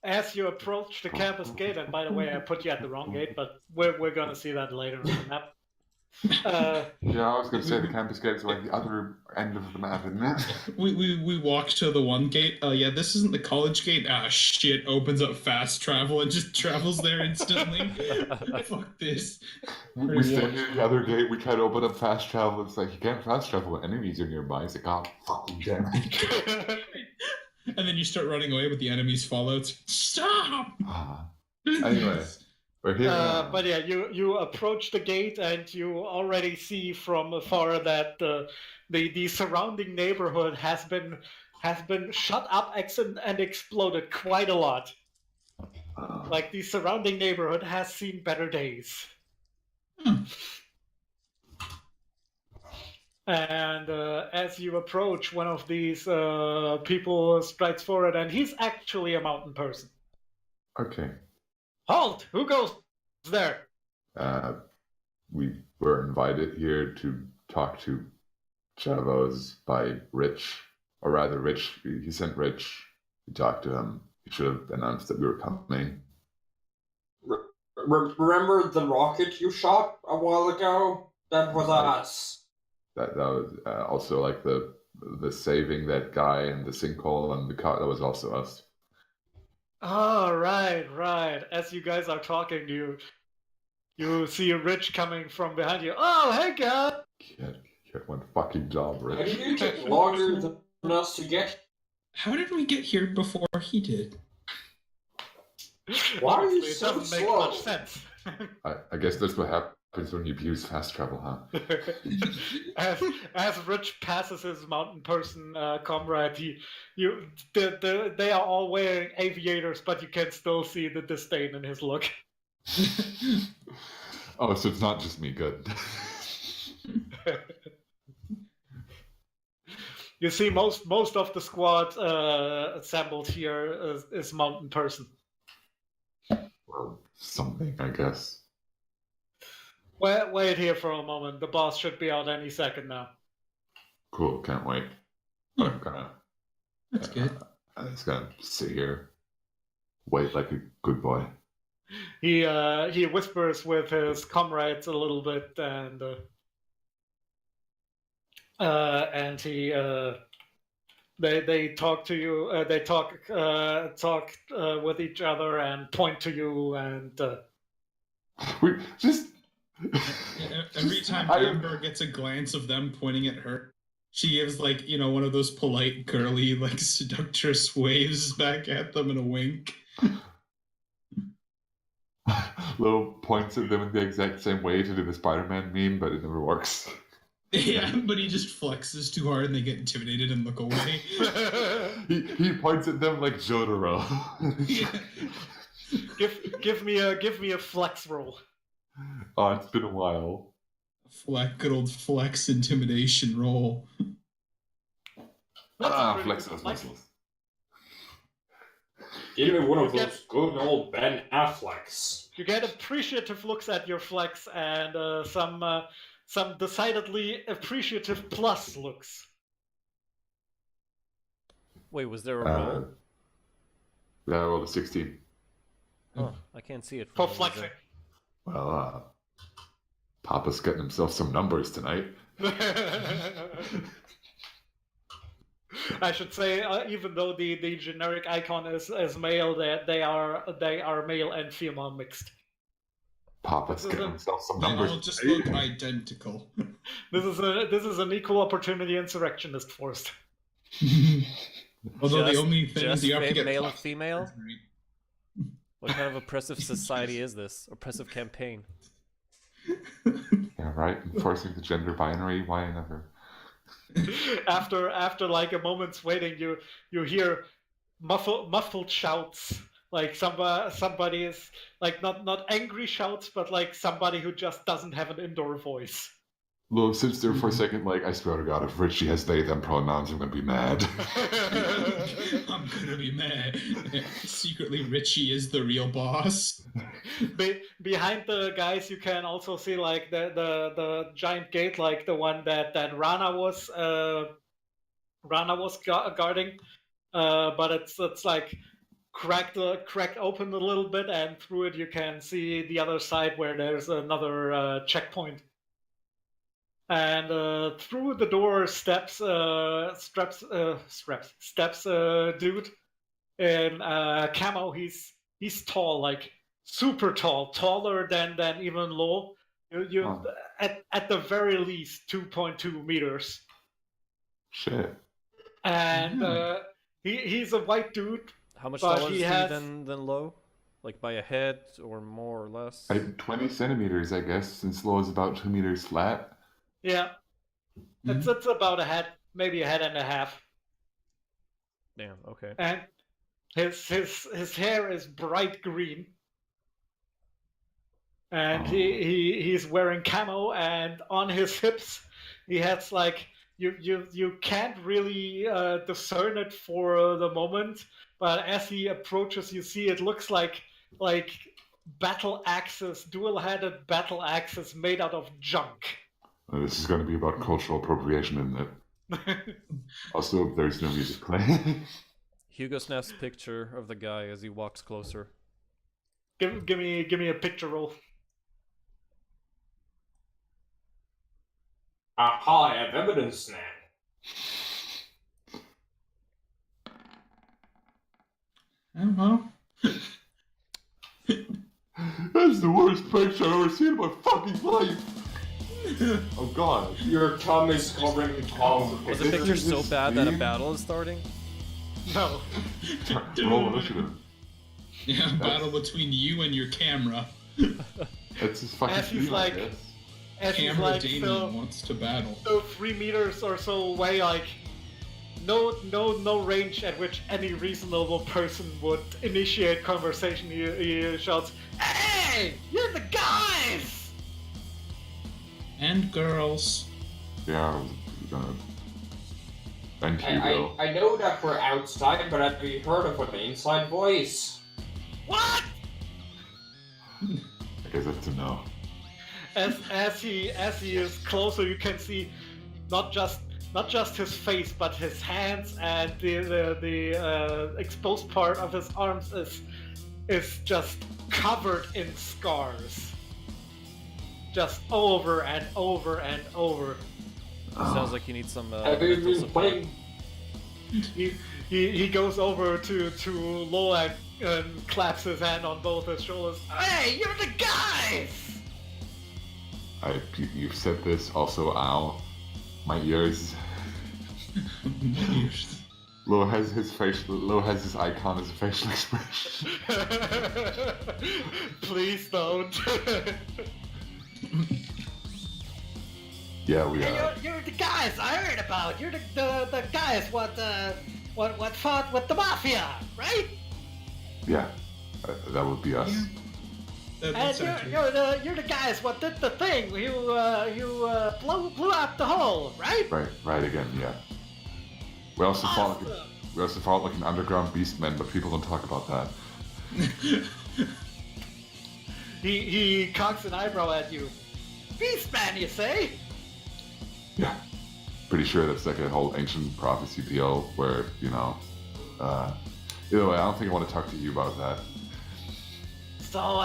Speaker 4: as you approach the campus gate, and by the way, I put you at the wrong gate, but we're gonna see that later on the map.
Speaker 3: Yeah, I was going to say the campus gates are like the other end of the map, isn't it?
Speaker 2: We walk to the one gate. Oh yeah, this isn't the college gate. Ah shit! Opens up fast travel and just travels there instantly. Fuck this.
Speaker 3: We stand near the other gate, we try to open up fast travel. It's like, you can't fast travel when enemies are nearby. It's like, oh, fucking damn it.
Speaker 2: And then you start running away, but the enemies follow. It's, stop!
Speaker 3: Anyway, we're here now.
Speaker 4: But yeah, you approach the gate and you already see from afar that the surrounding neighborhood has been shut up and exploded quite a lot. Like the surrounding neighborhood has seen better days. And as you approach, one of these people strides forward, and he's actually a mountain person.
Speaker 3: Okay.
Speaker 4: Halt! Who goes there?
Speaker 3: We were invited here to talk to Chavos by Rich. Or rather, Rich, he sent Rich. We talked to him. He should have announced that we were coming.
Speaker 1: Remember the rocket you shot a while ago? That was us.
Speaker 3: That was also like the saving that guy in the sinkhole and the car. That was also us.
Speaker 4: Oh, right. As you guys are talking, you see Rich coming from behind you. Oh, hey, guys!
Speaker 3: Get one fucking job,
Speaker 1: How
Speaker 3: Rich.
Speaker 1: did you take longer than us to get?
Speaker 2: How did we get here before he did?
Speaker 1: Why are you
Speaker 4: Honestly, it
Speaker 1: so
Speaker 4: doesn't make
Speaker 1: slow?
Speaker 4: much sense.
Speaker 3: I guess that's what happens when you abuse fast travel, huh?
Speaker 4: as Rich passes his mountain person comrade, they are all wearing aviators, but you can still see the disdain in his look.
Speaker 3: Oh, so it's not just me. Good.
Speaker 4: You see, most of the squad assembled here is mountain person.
Speaker 3: Or something, I guess.
Speaker 4: Wait here for a moment. The boss should be out any second now.
Speaker 3: Cool, can't wait. But I'm gonna.
Speaker 2: That's good.
Speaker 3: I'm just gonna sit here, wait like a good boy.
Speaker 4: He whispers with his comrades a little bit, and and they talk to you. They talk with each other and point to you and.
Speaker 3: We just.
Speaker 2: Every time Amber gets a glance of them pointing at her, she gives like, you know, one of those polite, girly, like seductress waves back at them in a wink.
Speaker 3: Lil points at them in the exact same way to do the Spider-Man meme, but it never works.
Speaker 2: Yeah, but he just flexes too hard and they get intimidated and look away.
Speaker 3: he points at them like Jotaro.
Speaker 4: Give me a flex roll.
Speaker 3: Oh, it's been a while.
Speaker 2: Good old flex intimidation roll.
Speaker 3: Flex those muscles.
Speaker 1: Give me one of those good old Ben Afflecks.
Speaker 4: You get appreciative looks at your flex and some decidedly appreciative plus looks.
Speaker 5: Wait, was there a roll?
Speaker 3: Yeah, I rolled a 16.
Speaker 5: Oh, I can't see it.
Speaker 4: For flexing.
Speaker 3: Well, Papa's getting himself some numbers tonight.
Speaker 4: I should say, even though the generic icon is male, they are male and female mixed.
Speaker 3: Papa's getting himself some
Speaker 2: They
Speaker 3: numbers.
Speaker 2: all just look identical.
Speaker 4: This is an equal opportunity insurrectionist force.
Speaker 2: Although the
Speaker 5: Just-
Speaker 2: only thing is
Speaker 5: just
Speaker 2: you have to get
Speaker 5: male and
Speaker 2: plus-
Speaker 5: female? What kind of oppressive society is this? Oppressive campaign.
Speaker 3: Yeah, right. Enforcing the gender binary. Why never?
Speaker 4: After like a moment's waiting, you hear muffled shouts. Like somebody is like not angry shouts, but like somebody who just doesn't have an indoor voice.
Speaker 3: Well, sits there for a second, like, I swear to God, if Richie has they them pronouns, I'm gonna be mad.
Speaker 2: I'm gonna be mad. Secretly, Richie is the real boss.
Speaker 4: Behind the guys, you can also see like the giant gate, like the one that Rana was guarding, but it's like cracked open a little bit, and through it you can see the other side where there's another checkpoint. And through the door steps a dude in camo. He's tall, like super tall, taller than even Lo. You at the very least 2.2 meters.
Speaker 3: Shit.
Speaker 4: And he's a white dude.
Speaker 5: How much
Speaker 4: But
Speaker 5: taller
Speaker 4: he
Speaker 5: is he
Speaker 4: has-
Speaker 5: than Lo? Like by a head or more or less?
Speaker 3: 20 centimeters, I guess, since Lo is about 2 meters flat.
Speaker 4: Yeah, it's about a head, maybe a head and a half.
Speaker 5: Damn, okay.
Speaker 4: And his hair is bright green. And he's wearing camo, and on his hips he has like you can't really discern it for the moment, but as he approaches you see it looks like battle axes, dual-headed battle axes made out of junk.
Speaker 3: This is going to be about cultural appropriation, isn't it? Also, there's no music playing.
Speaker 5: Hugo snaps a picture of the guy as he walks closer.
Speaker 4: Give me a picture roll.
Speaker 1: Aha, I have evidence now.
Speaker 3: That's the worst picture I've ever seen in my fucking life. Oh God.
Speaker 1: Your tongue is covering palm.
Speaker 5: Was the picture so bad that a battle is starting?
Speaker 4: No.
Speaker 3: Roll initiative.
Speaker 2: Yeah, battle between you and your camera.
Speaker 3: It's his fucking
Speaker 4: As he's
Speaker 3: theme,
Speaker 4: like-
Speaker 3: I guess.
Speaker 4: As he's
Speaker 2: Camera
Speaker 4: like
Speaker 2: Damien wants to battle.
Speaker 4: so 3 meters or so away, like no range at which any reasonable person would initiate conversation. He shouts, "Hey, you're the guys!"
Speaker 2: And girls.
Speaker 3: Yeah, I was gonna. And Hugo.
Speaker 1: I know that we're outside, but have you heard of an inside voice?
Speaker 4: What?
Speaker 3: I guess that's a no.
Speaker 4: As he is closer, you can see not just his face, but his hands, and the exposed part of his arms is just covered in scars, just over and over and over.
Speaker 5: Sounds like you need some
Speaker 1: Have you
Speaker 5: mental
Speaker 1: been
Speaker 5: support.
Speaker 1: playing?
Speaker 4: He goes over to Lola and claps his hand on both his shoulders. Hey, you're the guys!
Speaker 3: You've said this also, ow. My ears. Lo has his icon as a facial expression.
Speaker 4: Please don't.
Speaker 3: Yeah, we
Speaker 4: Hey,
Speaker 3: are.
Speaker 4: you're the guys I heard about. You're the guys what fought with the mafia, right?
Speaker 3: Yeah, that would be us.
Speaker 2: That's
Speaker 4: And
Speaker 2: accurate.
Speaker 4: you're the guys what did the thing. You blew out the hole, right?
Speaker 3: Right again, yeah. We also fought like an underground beastman, but people don't talk about that.
Speaker 4: He cocks an eyebrow at you. Beastman, you say?
Speaker 3: Yeah. Pretty sure that's like a whole ancient prophecy deal where, either way, I don't think I want to talk to you about that.
Speaker 4: So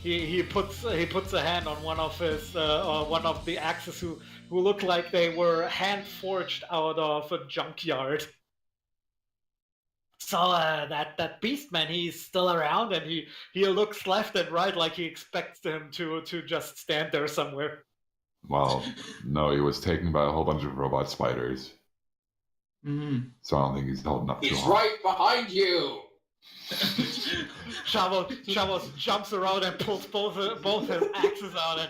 Speaker 4: he puts a hand on one of the axes who look like they were hand forged out of a junkyard. So that beastman, he's still around, and he looks left and right like he expects him to just stand there somewhere.
Speaker 3: Well, no, he was taken by a whole bunch of robot spiders,
Speaker 2: Mhm.
Speaker 3: so I don't think he's holding up too
Speaker 1: He's
Speaker 3: long.
Speaker 1: right behind you!
Speaker 4: Chavos jumps around and pulls both his axes out and...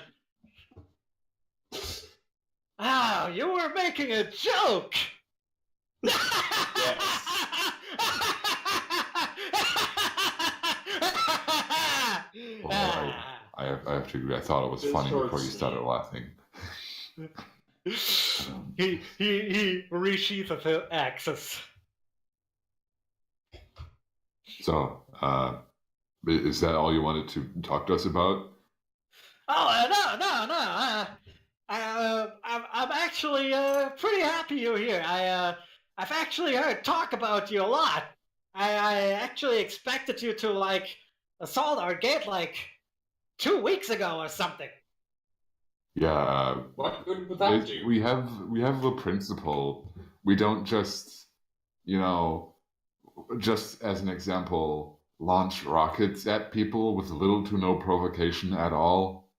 Speaker 4: Ah, you were making a joke!
Speaker 3: I have to agree. I thought it was
Speaker 1: This
Speaker 3: funny before
Speaker 1: hurts
Speaker 3: you
Speaker 1: me.
Speaker 3: started laughing.
Speaker 4: He resheathes his axes.
Speaker 3: So, is that all you wanted to talk to us about?
Speaker 4: Oh no! I'm actually pretty happy you're here. I've actually heard talk about you a lot. I actually expected you to assault our gate 2 weeks ago or something.
Speaker 3: Yeah,
Speaker 1: What good would that do?
Speaker 3: we have a principle. We don't just, just as an example, launch rockets at people with little to no provocation at all.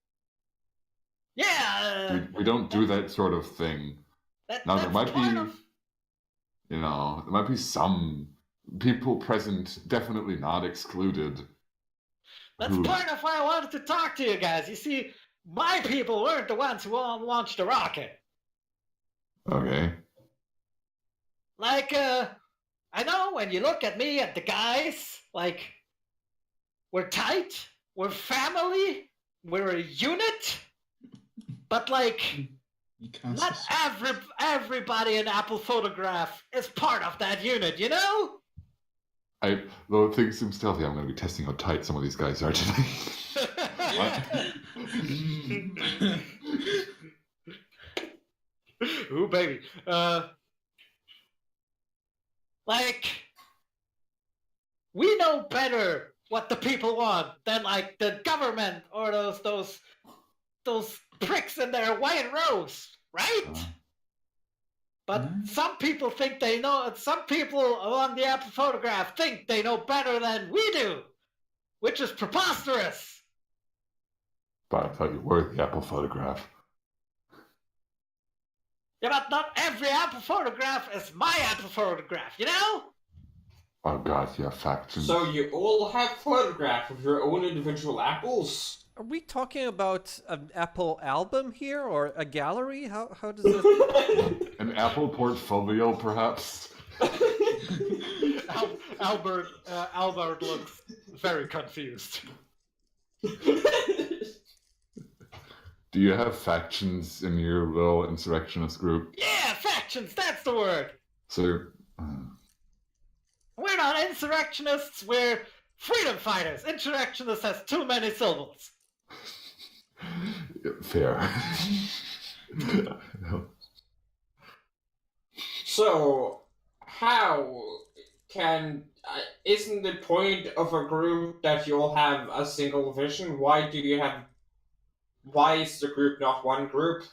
Speaker 4: Yeah.
Speaker 3: We don't do that sort of thing. Now there might be, there might be some people present, definitely not excluded.
Speaker 4: That's
Speaker 3: who-
Speaker 4: part of why I wanted to talk to you guys. You see, my people weren't the ones who launched the rocket.
Speaker 3: Okay.
Speaker 4: I know when you look at me and the guys, we're tight, we're family, we're a unit, but
Speaker 2: You can't
Speaker 4: not everybody in Apple Photograph is part of that unit, you know?
Speaker 3: Though things seem stealthy, I'm going to be testing how tight some of these guys are today.
Speaker 4: Ooh, baby. We know better what the people want than the government or those pricks in their white robes, right? But some people think they know. Some people on the Apple Photograph think they know better than we do, which is preposterous.
Speaker 3: But I thought you were the Apple Photograph.
Speaker 4: Yeah, but not every Apple Photograph is my Apple Photograph, you know?
Speaker 3: Oh god, yeah, factions.
Speaker 1: So you all have photographs of your own individual apples?
Speaker 5: Are we talking about an Apple album here or a gallery? How does this?
Speaker 3: An Apple portfolio, perhaps?
Speaker 4: Albert looks very confused.
Speaker 3: Do you have factions in your little insurrectionist group?
Speaker 4: Yeah, factions, that's the word.
Speaker 3: So,
Speaker 4: We're not insurrectionists, we're freedom fighters. Insurrectionist has too many syllables.
Speaker 3: fair.
Speaker 1: So, how can... isn't the point of a group that you all have a single vision? Why is the group not one group?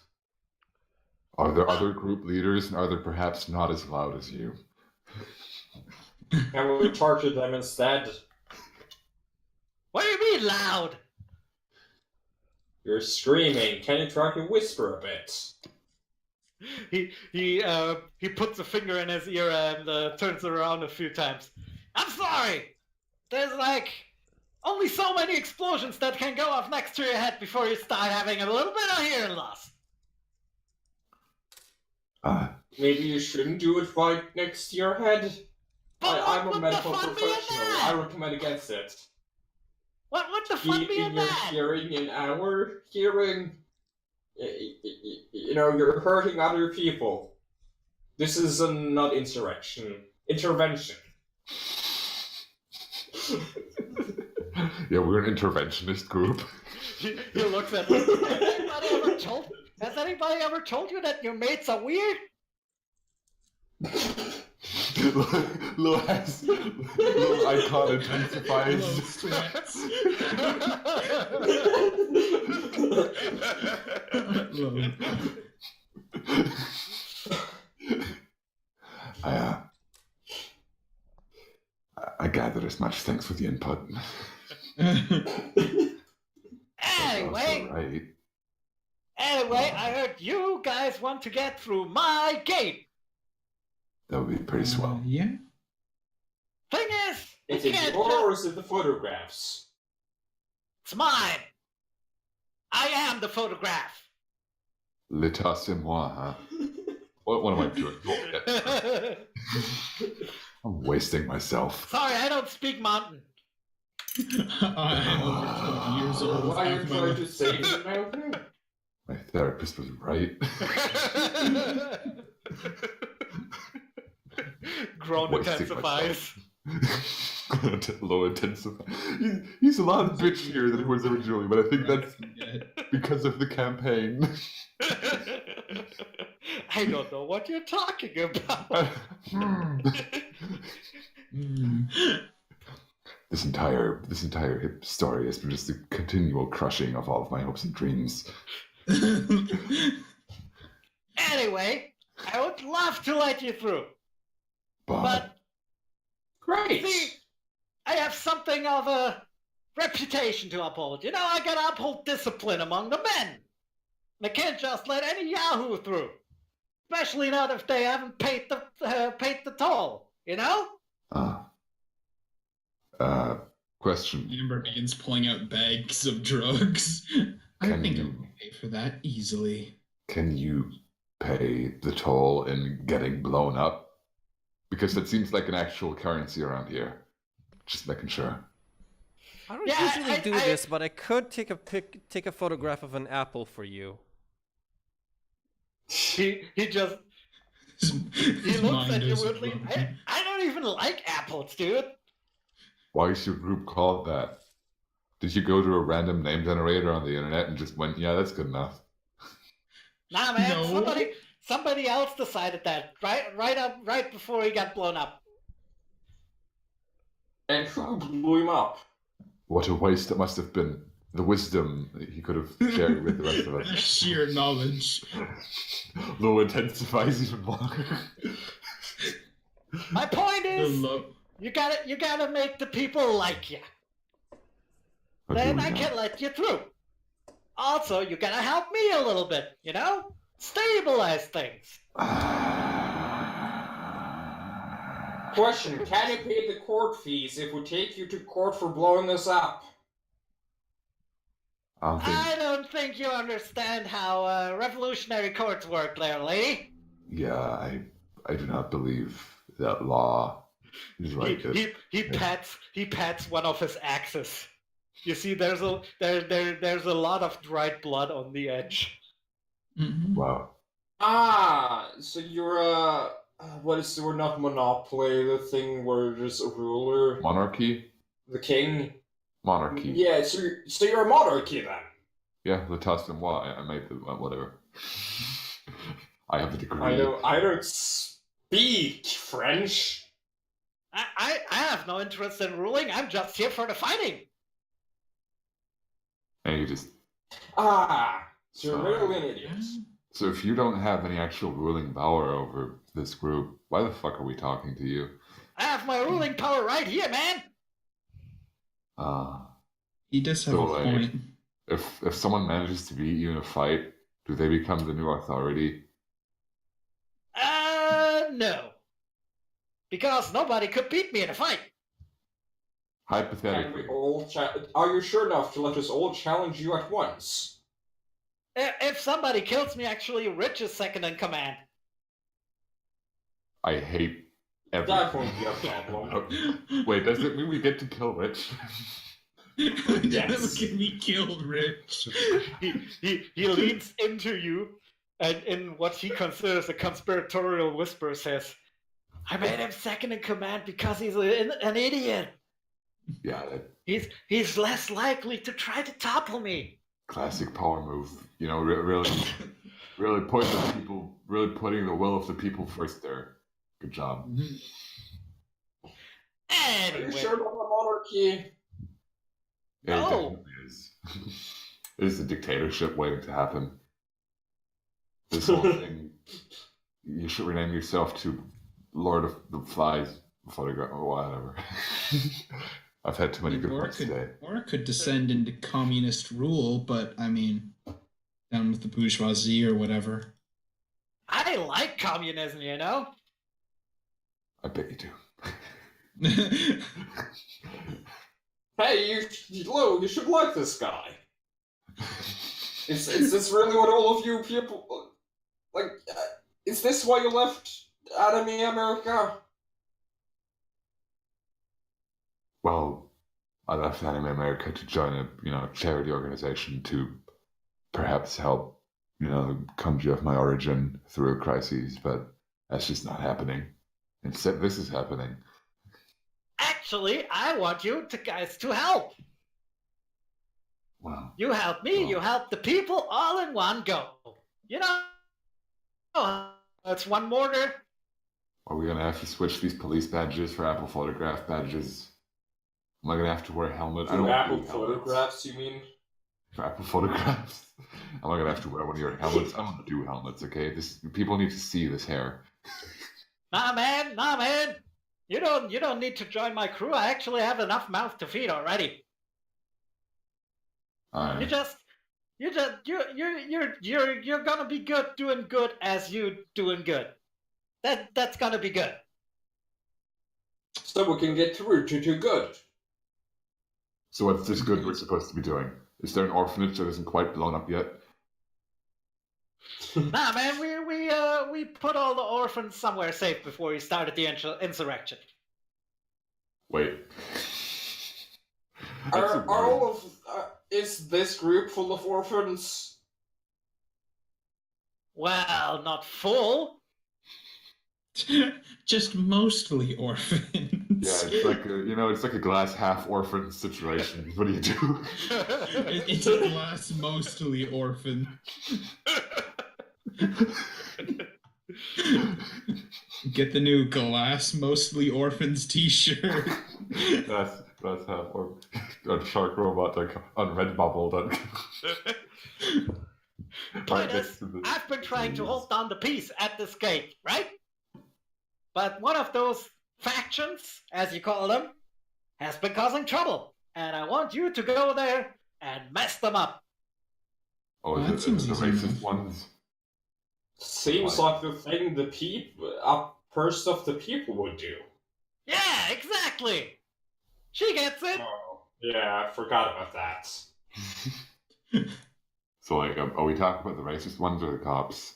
Speaker 3: Are there other group leaders, and are they perhaps not as loud as you?
Speaker 1: And we torture them instead.
Speaker 4: What do you mean loud?
Speaker 1: You're screaming. Can you try to whisper a bit?
Speaker 4: He puts a finger in his ear and turns it around a few times. I'm sorry. There's like only so many explosions that can go off next to your head before you start having a little bit of hearing loss.
Speaker 1: Maybe you shouldn't do it right next to your head.
Speaker 4: But
Speaker 1: I'm
Speaker 4: what
Speaker 1: a
Speaker 4: would the
Speaker 1: medical
Speaker 4: fun be in
Speaker 1: professional.
Speaker 4: that?
Speaker 1: I recommend against it.
Speaker 4: What would the fun be in
Speaker 1: In your
Speaker 4: that?
Speaker 1: hearing, in our hearing, you know, you're hurting other people. This is not insurrection. Intervention.
Speaker 3: Yeah, we're an interventionist group.
Speaker 4: He looks at me. Has anybody ever told you that your mates are weird?
Speaker 3: Little icon intensifies. I gather as much. Thanks for the input.
Speaker 4: Anyway,
Speaker 3: Right.
Speaker 4: I heard you guys want to get through my gate.
Speaker 3: That would be pretty swell.
Speaker 2: Yeah.
Speaker 4: Thing is,
Speaker 1: Is
Speaker 4: you
Speaker 1: it
Speaker 4: can't
Speaker 1: yours or
Speaker 4: just...
Speaker 1: is it the photographs?
Speaker 4: It's mine. I am the photograph.
Speaker 3: L'état c'est moi, huh? What am I doing? I'm wasting myself.
Speaker 4: Sorry, I don't speak mountain.
Speaker 2: I am over 20 years old.
Speaker 1: Why are you
Speaker 2: Have my-
Speaker 1: trying to save me now?
Speaker 3: My therapist was right.
Speaker 4: Groan
Speaker 3: Wasting
Speaker 4: intensifies.
Speaker 3: Low intensify. He's a lot bitchier than he was originally, but I think that's because of the campaign.
Speaker 4: I don't know what you're talking about.
Speaker 3: This entire hip story has been just a continual crushing of all of my hopes and dreams.
Speaker 4: Anyway, I would love to let you through, but
Speaker 1: Great.
Speaker 4: see, I have something of a reputation to uphold. You know, I gotta uphold discipline among the men. I can't just let any yahoo through, especially not if they haven't paid the toll. You know?
Speaker 3: Question.
Speaker 2: Amber begins pulling out bags of drugs. I
Speaker 3: Can
Speaker 2: think I
Speaker 3: you-
Speaker 2: can pay for that easily.
Speaker 3: Can you pay the toll in getting blown up? Because that seems like an actual currency around here. Just making sure.
Speaker 5: I don't
Speaker 4: Yeah,
Speaker 5: usually do
Speaker 4: I-
Speaker 5: this, but I could take a photograph of an apple for you.
Speaker 4: He just he looks at you weirdly. I don't even like apples, dude.
Speaker 3: Why is your group called that? Did you go to a random name generator on the internet and just went, yeah, that's good enough?
Speaker 4: Nah, man.
Speaker 2: No.
Speaker 4: Somebody else decided that right before he got blown up.
Speaker 1: And who blew him up?
Speaker 3: What a waste it must have been. The wisdom that he could have shared with the rest of us.
Speaker 2: Sheer knowledge.
Speaker 3: Low intensifies even more.
Speaker 4: My point
Speaker 2: The
Speaker 4: is,
Speaker 2: love.
Speaker 4: you gotta make the people like you. Then I can let you through. Also, you gotta help me a little bit, you know? Stabilize things.
Speaker 1: Question, can you pay the court fees if we take you to court for blowing us up?
Speaker 4: I don't think you understand how revolutionary courts work there, lady.
Speaker 3: Yeah, I do not believe that law is like this.
Speaker 4: He pats one of his axes. You see, there's a lot of dried blood on the edge.
Speaker 2: Mhm.
Speaker 3: Wow.
Speaker 1: Ah, so you're what is the word? Not monopoly, the thing where there's a ruler,
Speaker 3: Monarchy?
Speaker 1: the king.
Speaker 3: Monarchy.
Speaker 1: Yeah, so you're a monarchy then.
Speaker 3: Yeah, l'état c'est moi. I made the whatever. I have the degree.
Speaker 1: I don't speak French.
Speaker 4: I have no interest in ruling. I'm just here for the fighting.
Speaker 3: And you just
Speaker 1: Ah, so you're
Speaker 3: Sorry.
Speaker 1: really an idiot.
Speaker 3: So if you don't have any actual ruling power over this group, why the fuck are we talking to you?
Speaker 4: I have my ruling power right here, man.
Speaker 2: He does have
Speaker 3: So,
Speaker 2: a
Speaker 3: like,
Speaker 2: point.
Speaker 3: if someone manages to beat you in a fight, do they become the new authority?
Speaker 4: No. Because nobody could beat me in a fight.
Speaker 1: Can
Speaker 3: Hypothetically.
Speaker 1: we all are you sure enough to let us all challenge you at once?
Speaker 4: If somebody kills me, actually, Rich is second in command.
Speaker 3: I hate
Speaker 1: That
Speaker 3: everything.
Speaker 1: won't be a problem.
Speaker 3: Wait, does it mean we get to kill Rich?
Speaker 1: Yes.
Speaker 2: Look at me killed, Rich.
Speaker 4: He leans into you, and in what he considers a conspiratorial whisper says, I made him second in command because he's an idiot.
Speaker 3: Yeah, that
Speaker 4: He's less likely to try to topple me.
Speaker 3: classic power move. You know, really putting the will of the people first there. Good job.
Speaker 1: Are
Speaker 4: Anyway,
Speaker 1: you sure about the monarchy?
Speaker 3: Yeah,
Speaker 4: No.
Speaker 3: it definitely is. It is a dictatorship waiting to happen. This whole thing, you should rename yourself to Lord of the Flies photograph or whatever. I've had too many good ones today.
Speaker 2: Or it could descend into communist rule, but I mean, down with the bourgeoisie or whatever.
Speaker 4: I like communism, you know?
Speaker 3: I bet you do.
Speaker 1: Hey, Lou, you should like this guy. Is this really what all of you people like? Is this why you left Anime America?
Speaker 3: Well, I left Anime America to join a charity organization to perhaps help the country of my origin through a crisis, but that's just not happening. Instead, this is happening.
Speaker 4: Actually, I want you guys to help.
Speaker 3: Wow.
Speaker 4: You help me, you help the people, all in one go. You know, that's one mortar.
Speaker 3: Are we gonna have to switch these police badges for Apple photograph badges? Am I gonna have to wear a helmet? I don't want
Speaker 1: Apple
Speaker 3: to do helmets.
Speaker 1: photographs, you mean?
Speaker 3: For Apple photographs? Am I gonna have to wear one of your helmets? I don't want to do helmets, okay? People need to see this hair.
Speaker 4: Nah, man. You don't need to join my crew. I actually have enough mouth to feed already.
Speaker 3: Alright.
Speaker 4: You're gonna be good doing good as you doing good. That's gonna be good.
Speaker 1: So we can get through to do good.
Speaker 3: So what's this good we're supposed to be doing? Is there an orphanage that isn't quite blown up yet?
Speaker 4: Nah, man, we put all the orphans somewhere safe before we started the insurrection.
Speaker 3: Wait.
Speaker 1: Are all of is this group full of orphans?
Speaker 4: Well, not full.
Speaker 2: Just mostly orphans.
Speaker 3: Yeah, it's like it's like a glass half orphan situation. What do you do?
Speaker 2: It's a glass mostly orphan. Get the new glass mostly orphans t-shirt.
Speaker 3: That's half orphan. On sharkrobot.com, on Redbubble.com.
Speaker 4: Point is, I've been trying to hold down the peace at this gate, right? But one of those factions, as you call them, has been causing trouble. And I want you to go there and mess them up.
Speaker 3: Oh,
Speaker 2: That
Speaker 3: is it
Speaker 2: seems
Speaker 3: the
Speaker 2: easy
Speaker 3: racist
Speaker 2: enough.
Speaker 3: ones?
Speaker 1: Seems like the thing the first of the people would do.
Speaker 4: Yeah, exactly. She gets it.
Speaker 1: Oh, yeah, I forgot about that.
Speaker 3: So, like, are we talking about the racist ones or the cops?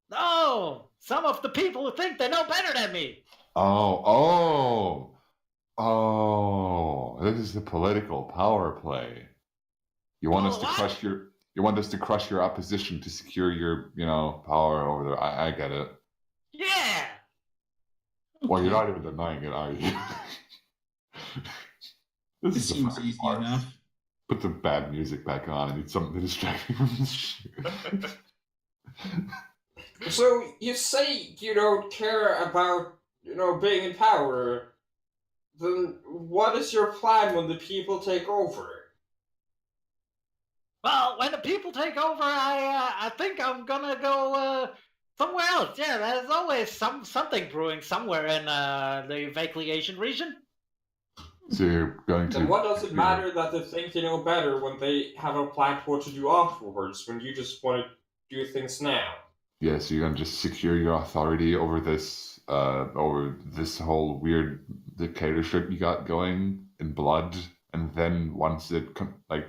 Speaker 4: No, some of the people who think they know better than me.
Speaker 3: Oh, this is the political power play. You want us to
Speaker 4: what?
Speaker 3: crush your opposition to secure your, power over there. I get it.
Speaker 4: Yeah.
Speaker 3: Well, you're not even denying it, are you?
Speaker 2: It
Speaker 3: This is the
Speaker 2: seems
Speaker 3: fucking
Speaker 2: easy
Speaker 3: part.
Speaker 2: enough.
Speaker 3: Put the bad music back on. I need something to distract me from this shit.
Speaker 1: So you say you don't care about being in power. Then what is your plan when the people take over?
Speaker 4: Well, when the people take over, I think I'm gonna go somewhere else. Yeah, there's always something brewing somewhere in the vaguely Asian region.
Speaker 3: So you're going to.
Speaker 1: Then what does it matter that they think they know better when they have a plan for what to do afterwards, when you just want to do things now?
Speaker 3: Yeah, so you're going to just secure your authority over this whole weird dictatorship you got going in blood, and then once it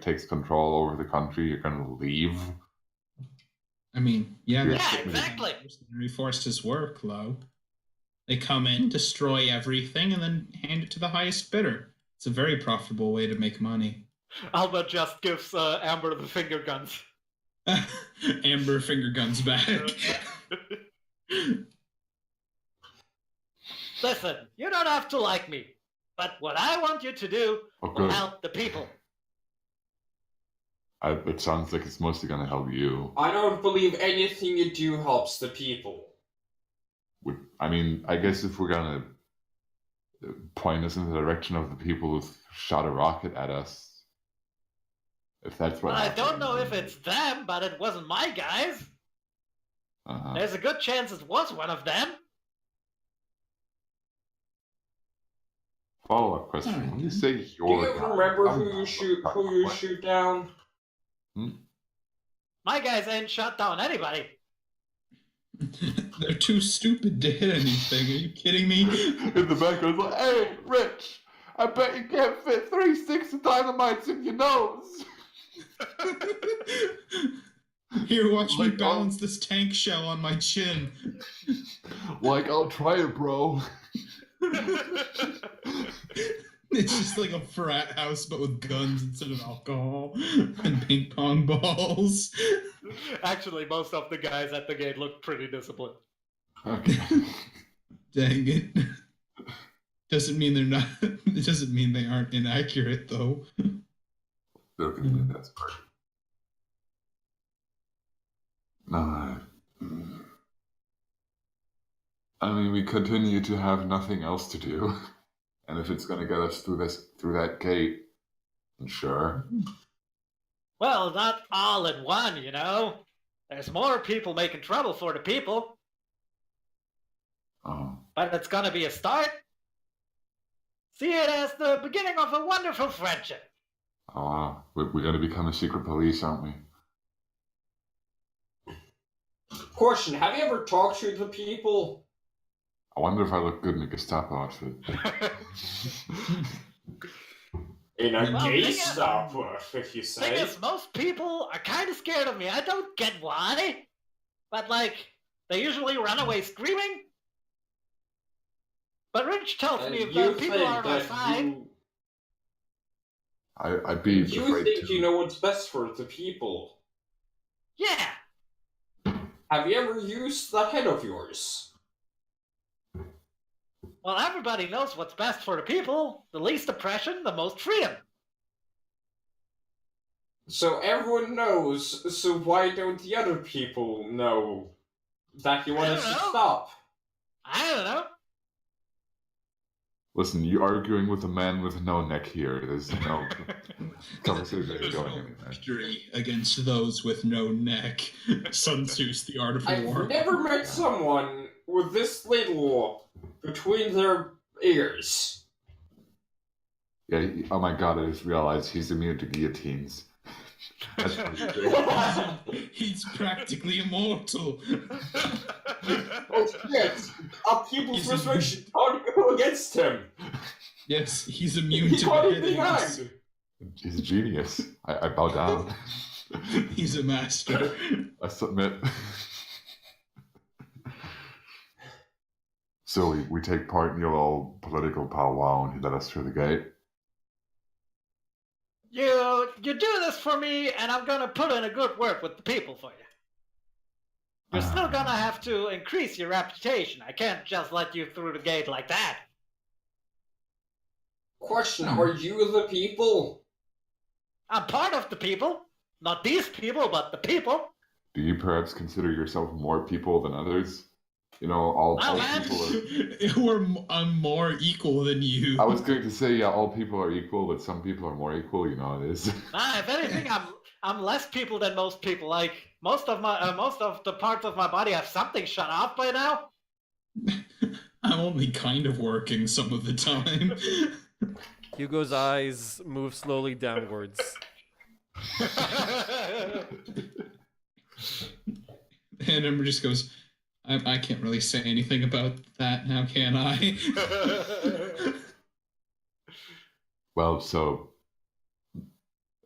Speaker 3: takes control over the country, you're going to leave.
Speaker 2: I mean, yeah,
Speaker 3: Yeah,
Speaker 2: that's
Speaker 4: exactly.
Speaker 2: how mercenary forces work, Lo. They come in, destroy everything, and then hand it to the highest bidder. It's a very profitable way to make money.
Speaker 4: Albert just gives Amber the finger guns.
Speaker 2: Amber finger guns back.
Speaker 4: Listen, you don't have to like me, but what I want you to do
Speaker 3: Oh,
Speaker 4: will
Speaker 3: good.
Speaker 4: help the people.
Speaker 3: It sounds like it's mostly going to help you.
Speaker 1: I don't believe anything you do helps the people.
Speaker 3: I mean, I guess if we're going to point us in the direction of the people who shot a rocket at us, if that's what
Speaker 4: I
Speaker 3: happened,
Speaker 4: don't know if it's them, but it wasn't my guys.
Speaker 3: Uh-huh.
Speaker 4: There's a good chance it was one of them.
Speaker 3: Follow-up question. When you say
Speaker 1: Do
Speaker 3: your
Speaker 1: you
Speaker 3: guy,
Speaker 1: remember
Speaker 3: I'm
Speaker 1: who
Speaker 3: not
Speaker 1: you shoot
Speaker 3: what?
Speaker 1: down?
Speaker 4: My guys ain't shot down anybody.
Speaker 2: They're too stupid to hit anything. Are you kidding me?
Speaker 3: In the background, like, hey, Rich, I bet you can't fit 3 sticks of dynamites in your nose.
Speaker 2: Here, watch me
Speaker 3: Like,
Speaker 2: balance this tank shell on my chin.
Speaker 3: Like, I'll try it, bro.
Speaker 2: It's just like a frat house, but with guns instead of alcohol and ping pong balls.
Speaker 4: Actually, most of the guys at the gate look pretty disciplined.
Speaker 3: Okay.
Speaker 2: Dang it. Doesn't mean they're not. It doesn't mean they aren't inaccurate, though.
Speaker 3: Okay, that's part. No. I mean, we continue to have nothing else to do. And if it's going to get us through that gate, then sure.
Speaker 4: Well, not all in one, you know. There's more people making trouble for the people,
Speaker 3: Oh.
Speaker 4: but it's gonna be a start. See it as the beginning of a wonderful friendship.
Speaker 3: Oh, wow. We're going to become a secret police, aren't we?
Speaker 1: Question, have you ever talked to the people?
Speaker 3: I wonder if I look good in a Gestapo outfit.
Speaker 1: In a
Speaker 4: Well,
Speaker 1: gay
Speaker 4: thing is-
Speaker 1: Gestapo, if you
Speaker 4: Thing
Speaker 1: say.
Speaker 4: is, most people are kind of scared of me. I don't get why, but like, they usually run away screaming. But Rich tells me if
Speaker 1: you
Speaker 4: the people are on my
Speaker 1: think
Speaker 4: side,
Speaker 1: that
Speaker 3: I'd be
Speaker 1: you
Speaker 3: afraid
Speaker 1: think
Speaker 3: to.
Speaker 1: you know what's best for the people.
Speaker 4: yeah.
Speaker 1: Have you ever used the head of yours?
Speaker 4: Well, everybody knows what's best for the people. The least oppression, the most freedom.
Speaker 1: So everyone knows, so why don't the other people know that you want us
Speaker 4: I
Speaker 1: to
Speaker 4: don't know.
Speaker 1: stop?
Speaker 4: I don't know.
Speaker 3: Listen, you're arguing with a man with no neck here. There's no conversation
Speaker 2: There's
Speaker 3: going
Speaker 2: no
Speaker 3: anywhere.
Speaker 2: victory against those with no neck. Sun Tzu's The Art of
Speaker 1: I've
Speaker 2: War.
Speaker 1: never met someone with this little between their ears.
Speaker 3: Yeah, oh my god, I just realized he's immune to guillotines. That's pretty great.
Speaker 2: He's practically immortal.
Speaker 1: Oh shit! Our people's
Speaker 2: He's-
Speaker 1: resurrection can't go against him!
Speaker 2: Yes, he's immune
Speaker 1: He
Speaker 2: to
Speaker 1: can't even be
Speaker 2: beheadings.
Speaker 1: hanged!
Speaker 3: He's a genius. I bow down.
Speaker 2: He's a master.
Speaker 3: I submit. So we take part in your little political powwow and he led us through the gate.
Speaker 4: You do this for me, and I'm gonna put in a good word with the people for you. You're still gonna have to increase your reputation. I can't just let you through the gate like that.
Speaker 1: Question, are you the people?
Speaker 4: I'm part of the people. Not these people, but the people.
Speaker 3: Do you perhaps consider yourself more people than others? You know, all
Speaker 4: man.
Speaker 3: people are...
Speaker 2: I'm more equal than you.
Speaker 3: I was going to say, yeah, all people are equal, but some people are more equal, you know how it is.
Speaker 4: If anything, I'm less people than most people. Like most of the parts of my body have something shut off by now.
Speaker 2: I'm only kind of working some of the time.
Speaker 5: Hugo's eyes move slowly downwards.
Speaker 2: And Ember just goes, I can't really say anything about that now, can I?
Speaker 3: Well, so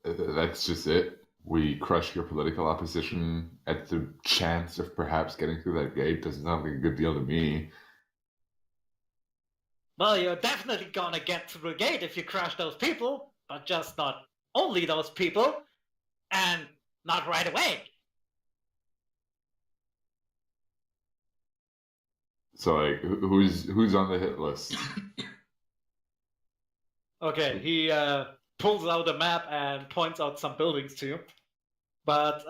Speaker 3: that's just it. We crush your political opposition at the chance of perhaps getting through that gate. Doesn't sound like a good deal to me.
Speaker 4: Well, you're definitely gonna get through the gate if you crush those people, but just not only those people, and not right away.
Speaker 3: So, like, who's on the hit list?
Speaker 4: Okay, he pulls out a map and points out some buildings to you. But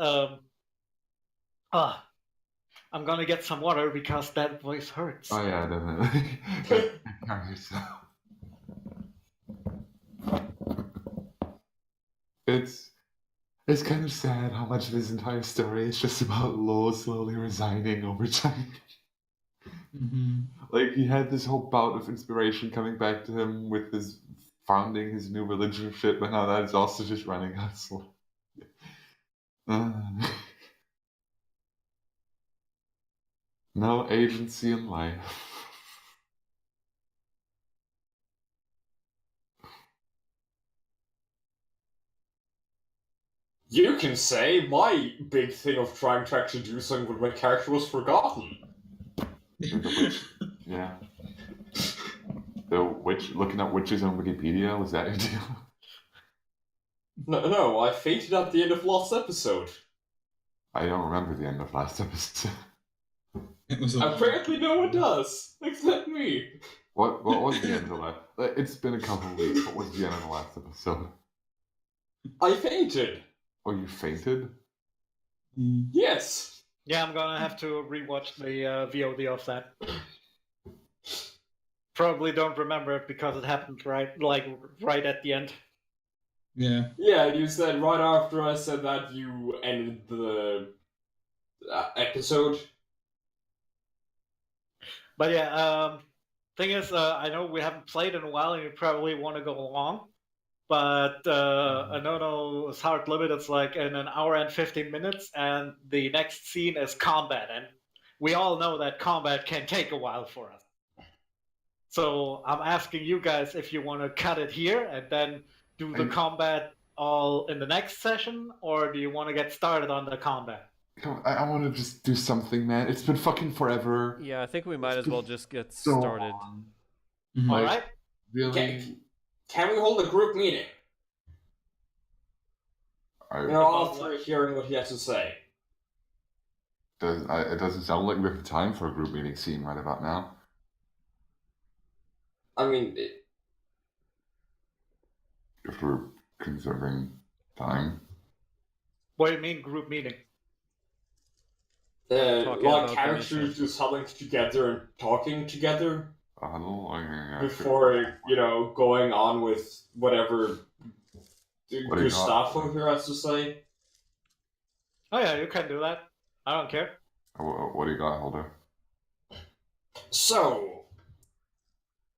Speaker 4: I'm gonna get some water because that voice hurts.
Speaker 3: Oh yeah, definitely. Calm yourself. It's kind of sad how much of this entire story is just about Lowell slowly resigning over time.
Speaker 2: Mm-hmm.
Speaker 3: Like, he had this whole bout of inspiration coming back to him with his founding his new religion and shit, but now that's also just running out slow. No agency in life.
Speaker 1: You can say my big thing of trying to actually do something with my character was forgotten.
Speaker 3: Yeah. The witch, looking at witches on Wikipedia, was that your deal?
Speaker 1: No, I fainted at the end of last episode.
Speaker 3: I don't remember the end of last episode.
Speaker 2: It was
Speaker 1: Apparently no one does, except me.
Speaker 3: What was the end of the last? It's been a couple of weeks. What was the end of the last episode?
Speaker 1: I fainted.
Speaker 3: Oh, you fainted?
Speaker 1: Yes.
Speaker 4: Yeah, I'm gonna have to rewatch the VOD of that. Probably don't remember it because it happened right at the end.
Speaker 2: Yeah.
Speaker 1: Yeah, you said right after I said that you ended the episode.
Speaker 4: But yeah, thing is, I know we haven't played in a while, and you probably want to go along. But Anono's hard limit is like in an hour and 15 minutes, and the next scene is combat, and we all know that combat can take a while for us. So I'm asking you guys if you want to cut it here and then do the combat all in the next session, or do you want to get started on the combat?
Speaker 3: I want to just do something, man. It's been fucking forever.
Speaker 5: Yeah, I think we might as well just get
Speaker 3: So
Speaker 5: started.
Speaker 3: long.
Speaker 2: Mhm.
Speaker 4: All right.
Speaker 3: Really?
Speaker 1: Can we hold a group meeting? All
Speaker 3: I,
Speaker 1: after hearing what he has to say.
Speaker 3: it doesn't sound like we have time for a group meeting scene right about now.
Speaker 1: I mean,
Speaker 3: If we're conserving time.
Speaker 4: What do you mean group meeting?
Speaker 5: Talking
Speaker 1: like
Speaker 5: about the
Speaker 1: characters
Speaker 5: mission.
Speaker 1: just huddling together and talking together
Speaker 3: I don't
Speaker 1: before, going on with whatever
Speaker 3: What do you got?
Speaker 1: Gustavo here has to say.
Speaker 4: Oh yeah, you can do that. I don't care.
Speaker 3: What do you got, Holder?
Speaker 1: So,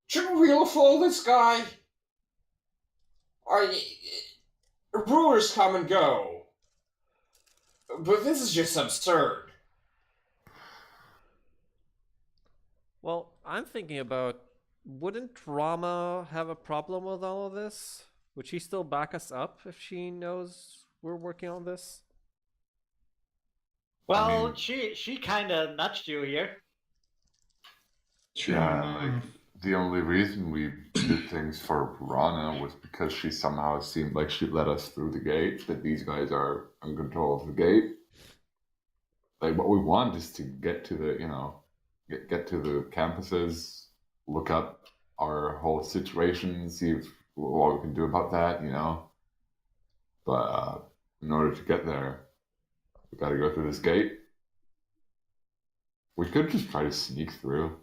Speaker 1: should we really follow this guy? Rulers come and go, but this is just absurd.
Speaker 5: Well, I'm thinking about, wouldn't Rama have a problem with all of this? Would she still back us up if she knows we're working on this?
Speaker 4: Well,
Speaker 3: I mean-
Speaker 4: she kind of nudged you here.
Speaker 2: True
Speaker 3: Yeah,
Speaker 2: enough.
Speaker 3: The only reason we did things for Rana was because she somehow seemed like she let us through the gate, that these guys are in control of the gate. Like, what we want is to get to the, get to the campuses, look up our whole situation, see what we can do about that, But in order to get there, we gotta go through this gate. We could just try to sneak through.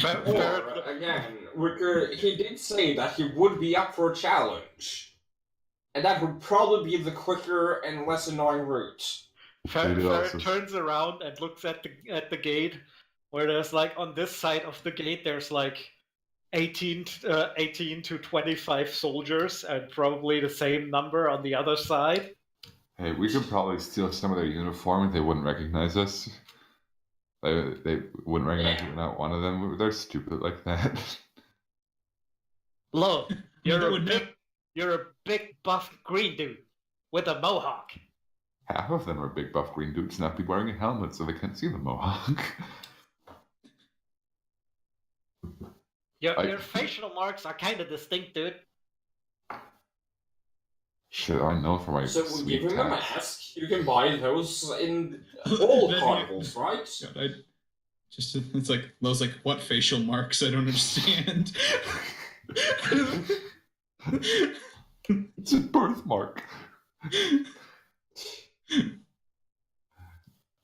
Speaker 1: Or, again, Ricker, he did say that he would be up for a challenge. and that would probably be the quicker and less annoying route.
Speaker 4: Farron turns around and looks at the gate, where there's like on this side of the gate there's like 18 to 25 soldiers, and probably the same number on the other side.
Speaker 3: Hey, we could probably steal some of their uniform. They wouldn't recognize us. They wouldn't recognize we're not one of them. They're stupid like that.
Speaker 4: Look, you're a big buff green dude with a mohawk.
Speaker 3: Half of them are big buff green dudes not be wearing a helmet so they can't see the mohawk.
Speaker 4: Your facial marks are kind of distinct, dude.
Speaker 3: Shit, I know for my
Speaker 1: So we'll
Speaker 3: sweet
Speaker 1: give him a
Speaker 3: tats.
Speaker 1: mask. You can buy those in all carnivals, right?
Speaker 2: God, it's like those like what facial marks? I don't understand.
Speaker 3: It's a birthmark.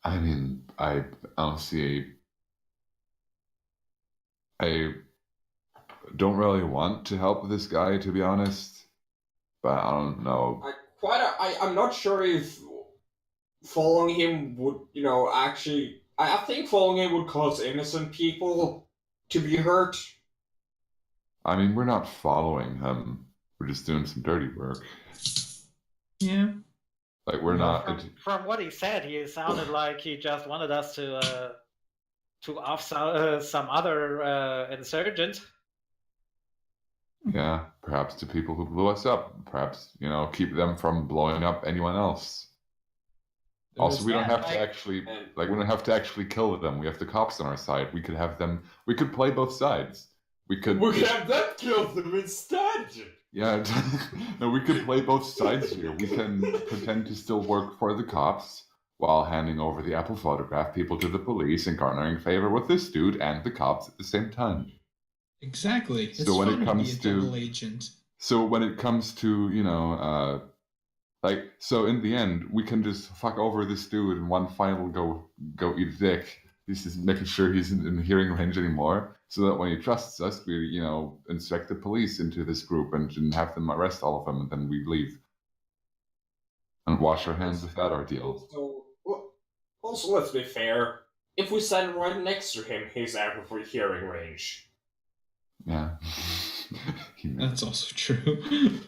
Speaker 3: I mean, I don't see. I don't really want to help this guy, to be honest. But I don't know.
Speaker 1: I'm not sure if following him would, actually. I think following him would cause innocent people to be hurt.
Speaker 3: I mean, we're not following him. We're just doing some dirty work.
Speaker 2: Yeah.
Speaker 3: Like, we're not.
Speaker 4: From what he said, he sounded like he just wanted us to off some other insurgent.
Speaker 3: Yeah, perhaps to people who blew us up. Perhaps, keep them from blowing up anyone else. Also, we don't have to actually, we don't have to actually kill them. We have the cops on our side. We could have them. We could play both sides. We could
Speaker 1: have them kill them instead.
Speaker 3: Yeah, no, we could play both sides here. We can pretend to still work for the cops while handing over the Apple photograph people to the police and garnering favor with this dude and the cops at the same time.
Speaker 2: Exactly. It's
Speaker 3: so when
Speaker 2: fun
Speaker 3: it comes
Speaker 2: to be a double agent.
Speaker 3: So when it comes to, so in the end, we can just fuck over this dude and one final go eat a dick. He's just making sure he's in hearing range anymore, so that when he trusts us, we, inspect the police into this group and have them arrest all of them, and then we leave. And wash our hands of that ordeal.
Speaker 1: Also, let's be fair. If we stand right next to him, he's out of hearing range.
Speaker 3: Yeah.
Speaker 2: That's also true.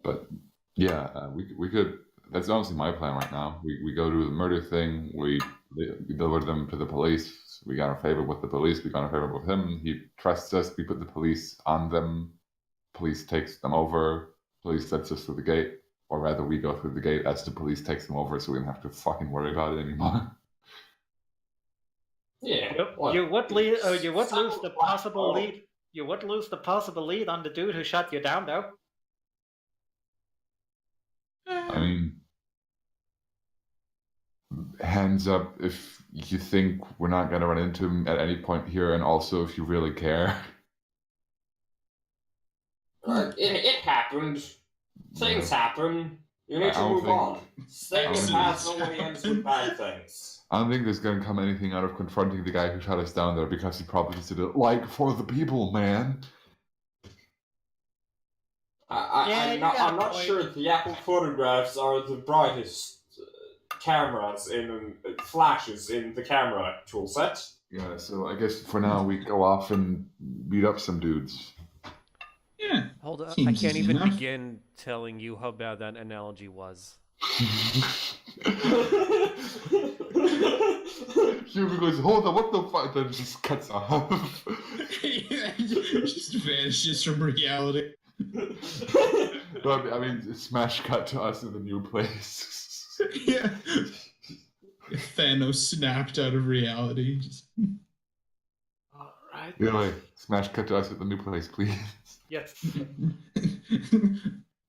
Speaker 3: But, yeah, we could... That's honestly my plan right now. We go do the murder thing, we deliver them to the police, we got a favor with the police, we got a favor with him, he trusts us, we put the police on them, police takes them over, police lets us through the gate, or rather we go through the gate as the police takes them over so we don't have to fucking worry about it anymore.
Speaker 1: Yeah.
Speaker 4: You would lose the possible lead. You would lose the possible lead on the dude who shot you down, though.
Speaker 3: I mean, hands up if you think we're not going to run into him at any point here, and also if you really care.
Speaker 1: It happened. Things happen. You need to move on. Staying in the past only ends with bad things.
Speaker 3: I don't think there's going to come anything out of confronting the guy who shot us down there, because he probably just did it for the people, man.
Speaker 1: I'm not sure the Apple photographs are the brightest cameras in flashes in the camera toolset.
Speaker 3: Yeah, so I guess for now we go off and beat up some dudes.
Speaker 2: Yeah.
Speaker 5: Hold on, I
Speaker 2: Seems
Speaker 5: can't
Speaker 2: easy
Speaker 5: even
Speaker 2: enough.
Speaker 5: begin telling you how bad that analogy was.
Speaker 3: Hugo goes, hold on, what the fuck? Then just cuts off.
Speaker 2: Yeah, just vanishes from reality.
Speaker 3: But, I mean, smash cut to us in the new place.
Speaker 2: Yeah. Thanos snapped out of reality.
Speaker 4: Alright.
Speaker 3: Anyway, smash cut to us at the new place, please.
Speaker 4: Yes.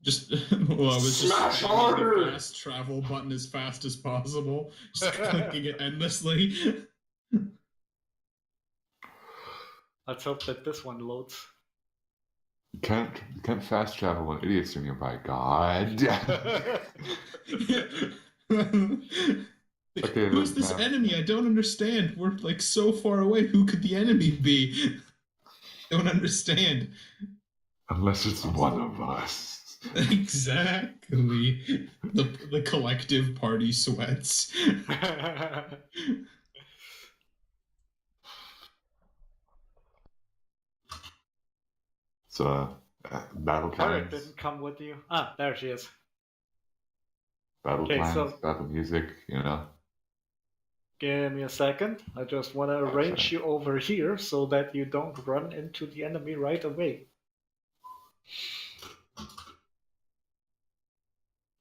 Speaker 2: Just, well, I was just
Speaker 1: Smash
Speaker 2: clicking
Speaker 1: harder!
Speaker 2: the fast travel button as fast as possible, just clicking it endlessly.
Speaker 4: Let's hope that this one loads.
Speaker 3: You can't fast travel when idiots are nearby. God. Okay,
Speaker 2: who's this enemy? I don't understand. We're like so far away. Who could the enemy be? Don't understand.
Speaker 3: Unless it's one of us.
Speaker 2: Exactly. The collective party sweats.
Speaker 3: So, battle
Speaker 4: Carrot
Speaker 3: plans,
Speaker 4: didn't come with you. Ah, there she is.
Speaker 3: battle
Speaker 4: Okay,
Speaker 3: plans,
Speaker 4: so-
Speaker 3: battle music, you know.
Speaker 4: Give me a second. I just want to arrange you over here so that you don't run into the enemy right away.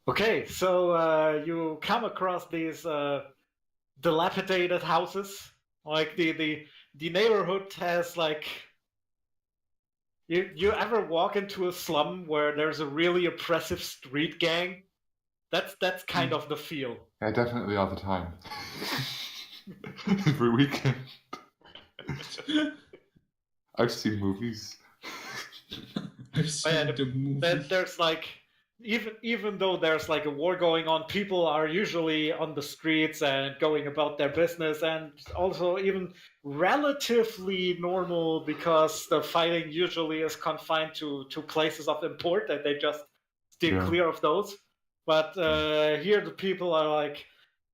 Speaker 4: Okay, so you come across these dilapidated houses. Like the neighborhood has like you ever walk into a slum where there's a really oppressive street gang? That's kind of the feel.
Speaker 3: Yeah, definitely all the time. Every weekend. I've seen movies.
Speaker 2: I've seen the movie.
Speaker 4: There's like even though there's like a war going on, people are usually on the streets and going about their business, and also even relatively normal because the fighting usually is confined to places of import and they just steer
Speaker 3: Yeah.
Speaker 4: clear of those. But here the people are like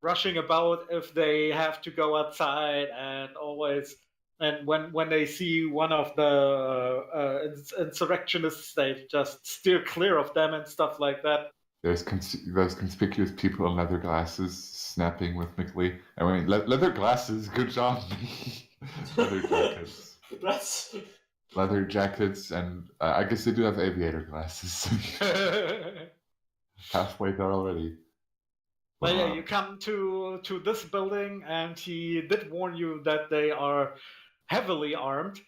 Speaker 4: rushing about if they have to go outside, and always. And when they see one of the insurrectionists, they just steer clear of them and stuff like that.
Speaker 3: There's those conspicuous people in leather glasses snapping with McLean. I mean, leather glasses, good job. Leather jackets.
Speaker 1: That's
Speaker 3: Leather jackets, and I guess they do have aviator glasses. Halfway there already.
Speaker 4: But yeah, you come to this building, and he did warn you that they are heavily armed,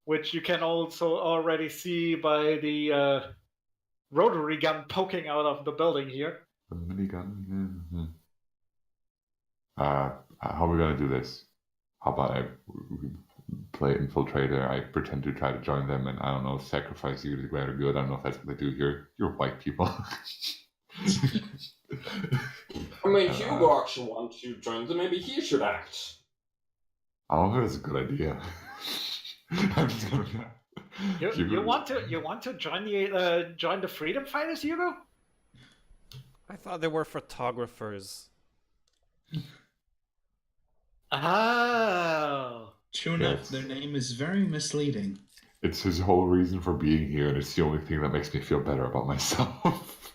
Speaker 4: which you can also already see by the rotary gun poking out of the building here.
Speaker 3: The minigun. Yeah. How are we gonna do this? How about I play infiltrator? I pretend to try to join them, and I don't know, sacrifice you to the greater good. I don't know if that's what they do here. You're white people.
Speaker 1: I mean, Hugo actually wants to join them. Maybe he should act.
Speaker 3: I don't think that's a good idea. I'm just gonna.
Speaker 4: You want to join the freedom fighters, Hugo?
Speaker 5: I thought they were photographers.
Speaker 4: Oh.
Speaker 2: True enough,
Speaker 3: Yes.
Speaker 2: their name is very misleading.
Speaker 3: It's his whole reason for being here, and it's the only thing that makes me feel better about myself.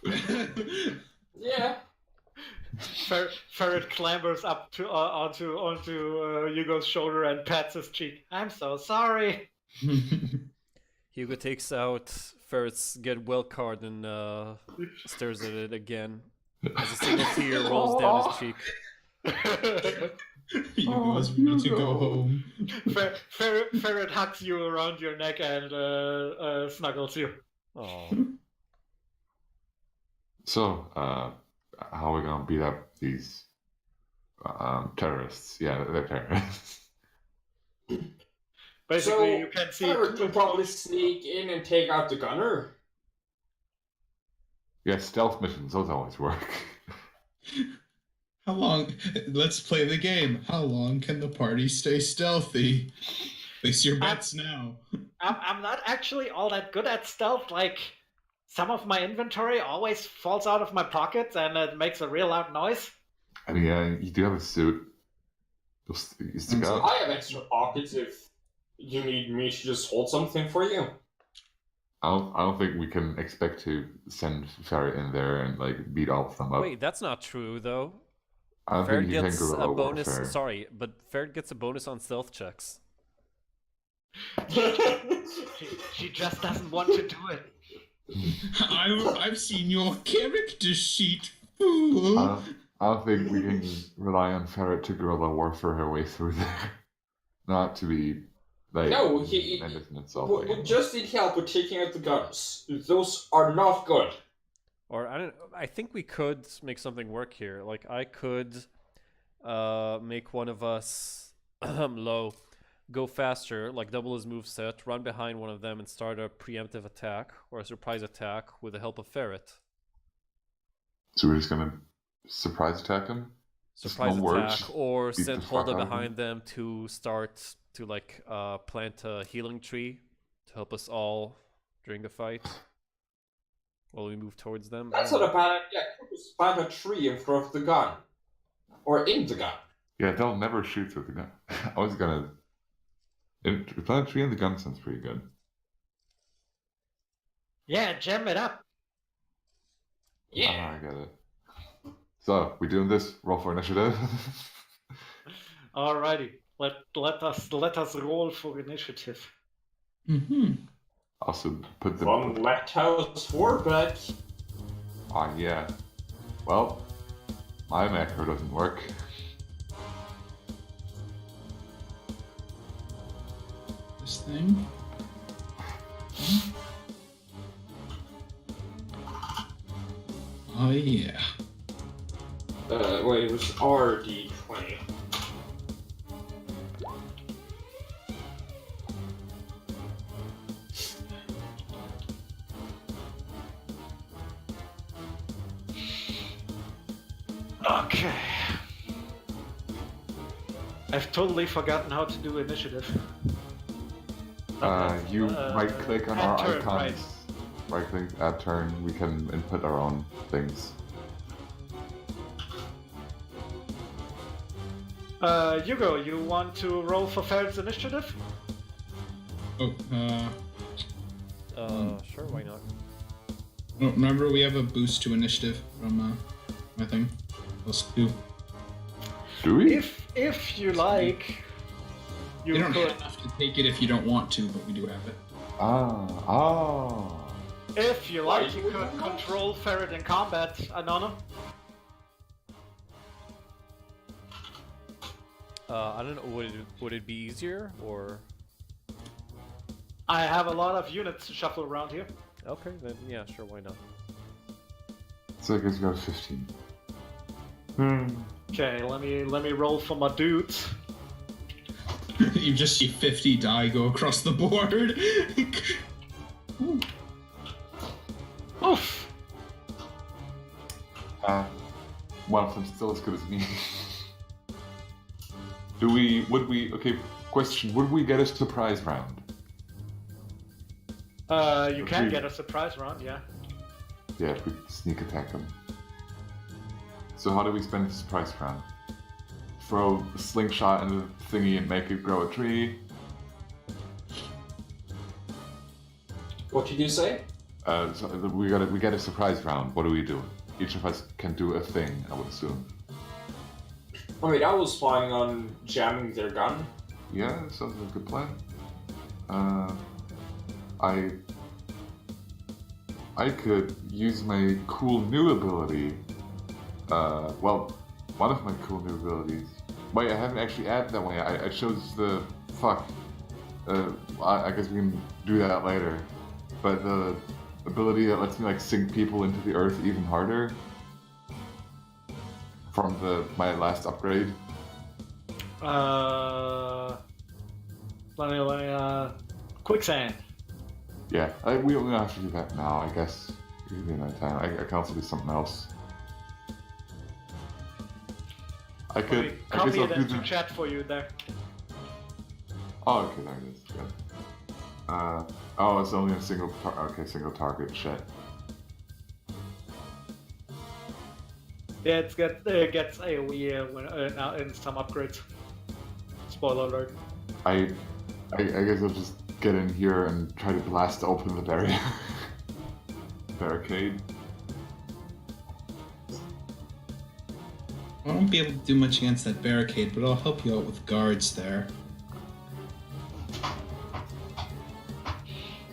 Speaker 1: Yeah.
Speaker 4: Ferret clambers up to onto Hugo's shoulder and pats his cheek. I'm so sorry.
Speaker 5: Hugo takes out Ferret's get well card and stares at it again as a single tear rolls down his cheek.
Speaker 2: Hugo's ready to go home.
Speaker 4: Ferret hugs you around your neck and snuggles you.
Speaker 5: Oh,
Speaker 3: So, how are we gonna beat up these terrorists? Yeah, they're terrorists.
Speaker 4: Basically, you can see.
Speaker 1: Ferret can probably sneak in and take out the gunner.
Speaker 3: Yeah, stealth missions, those always work.
Speaker 2: How long? Let's play the game. How long can the party stay stealthy? Place your bets now.
Speaker 4: I'm not actually all that good at stealth. Like, some of my inventory always falls out of my pockets and it makes a real loud noise.
Speaker 3: I mean, you do have a suit. You stick out.
Speaker 1: I have extra pockets if you need me to just hold something for you.
Speaker 3: I don't think we can expect to send Ferret in there and like beat all of them up.
Speaker 5: wait, that's not true though.
Speaker 3: I don't
Speaker 5: Ferret
Speaker 3: think you can
Speaker 5: gets
Speaker 3: guerrilla
Speaker 5: a bonus.
Speaker 3: warfare.
Speaker 5: Sorry, but Ferret gets a bonus on stealth checks.
Speaker 4: She just doesn't want to do it.
Speaker 2: I've seen your character sheet, fool.
Speaker 3: I don't think we can rely on Ferret to guerrilla warfare her way through there. Not to be like
Speaker 1: No, he
Speaker 3: tremendous and
Speaker 1: we
Speaker 3: insulting.
Speaker 1: just need help with taking out the guns. Those are not good.
Speaker 5: Or I think we could make something work here. Like I could make one of us low go faster, like double his moveset, run behind one of them and start a preemptive attack or a surprise attack with the help of Ferret.
Speaker 3: So we're just gonna surprise attack him? Just
Speaker 5: Surprise
Speaker 3: no
Speaker 5: attack
Speaker 3: words,
Speaker 5: or
Speaker 3: beat
Speaker 5: send
Speaker 3: the fuck
Speaker 5: Holda
Speaker 3: out of
Speaker 5: behind them to start to like plant a healing tree to help us all during the fight. While we move towards them.
Speaker 1: That's not a bad idea. Just plant a tree in front of the gun. Or in the gun.
Speaker 3: Yeah, they'll never shoot with the gun. I was gonna. Plant a tree in the gun sounds pretty good.
Speaker 4: Yeah, jam it up.
Speaker 1: Yeah.
Speaker 3: I get it. So, we doing this? Roll for initiative?
Speaker 4: Alrighty. Let us roll for initiative.
Speaker 2: Mm-hmm.
Speaker 3: Also, put the.
Speaker 1: From Lactose 4, but.
Speaker 3: Ah, yeah. Well, my macro doesn't work.
Speaker 2: This thing. Oh yeah.
Speaker 1: Wait, it was RD20.
Speaker 4: Okay. I've totally forgotten how to do initiative.
Speaker 3: You right click on
Speaker 4: add
Speaker 3: our
Speaker 4: turn,
Speaker 3: icons. Right click, add turn. We can input our own things.
Speaker 4: Hugo, you want to roll for Ferret's initiative?
Speaker 2: Oh,
Speaker 5: Sure, why not?
Speaker 2: oh, remember we have a boost to initiative from my thing. Let's do.
Speaker 3: Do we?
Speaker 4: If you like, you
Speaker 2: You don't
Speaker 4: could.
Speaker 2: have to take it if you don't want to, but we do have it.
Speaker 3: Ah.
Speaker 4: If you like,
Speaker 1: Why
Speaker 4: you
Speaker 1: would
Speaker 4: could
Speaker 1: you not?
Speaker 4: control Ferret in combat, Anona.
Speaker 5: I don't know. Would it be easier or?
Speaker 4: I have a lot of units to shuffle around here.
Speaker 5: Okay, then yeah, sure, why not?
Speaker 3: So I guess we got 15.
Speaker 4: Okay, let me roll for my dudes.
Speaker 2: You just see 50 die go across the board.
Speaker 4: Oof.
Speaker 3: One of them still as good as me. Okay, question, would we get a surprise round?
Speaker 4: You can
Speaker 3: Okay.
Speaker 4: get a surprise round, yeah.
Speaker 3: Yeah, if we sneak attack them. So how do we spend the surprise round? Throw a slingshot in the thingy and make it grow a tree?
Speaker 1: What did you say?
Speaker 3: So we get a surprise round. What do we do? Each of us can do a thing, I would assume.
Speaker 1: I mean, I was planning on jamming their gun.
Speaker 3: Yeah, that sounds like a good plan. I could use my cool new ability. Well, one of my cool new abilities. Wait, I haven't actually added that one yet. I chose the fuck. I guess we can do that later. But the ability that lets me like sink people into the earth even harder from my last upgrade.
Speaker 4: Quicksand.
Speaker 3: Yeah, we don't have to do that now. I guess we can do another time. I can also do something else. I
Speaker 4: Let me
Speaker 3: guess
Speaker 4: copy
Speaker 3: I'll
Speaker 4: it
Speaker 3: do
Speaker 4: into
Speaker 3: the.
Speaker 4: chat for you there.
Speaker 3: Oh, okay, there it is. Good. Oh, it's only a single. Single target. Shit.
Speaker 4: Yeah, it gets AoE when now in some upgrades. Spoiler alert.
Speaker 3: I guess I'll just get in here and try to blast open the barrier. Barricade.
Speaker 2: I won't be able to do much against that barricade, but I'll help you out with guards there.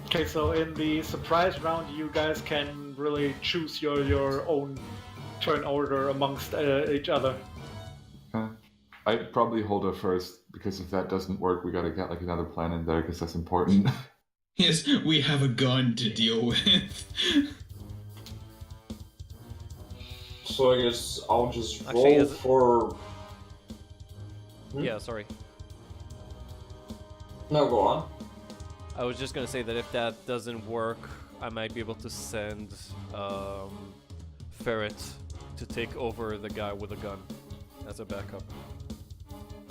Speaker 4: Okay, so in the surprise round, you guys can really choose your own turn order amongst each other.
Speaker 3: I'd probably hold her first because if that doesn't work, we gotta get like another plan in there because that's important.
Speaker 2: Yes, we have a gun to deal with.
Speaker 1: So I guess I'll just
Speaker 5: Actually,
Speaker 1: roll
Speaker 5: is it-
Speaker 1: for.
Speaker 5: Yeah, sorry.
Speaker 1: No, go on.
Speaker 5: I was just gonna say that if that doesn't work, I might be able to send Ferret to take over the guy with a gun as a backup.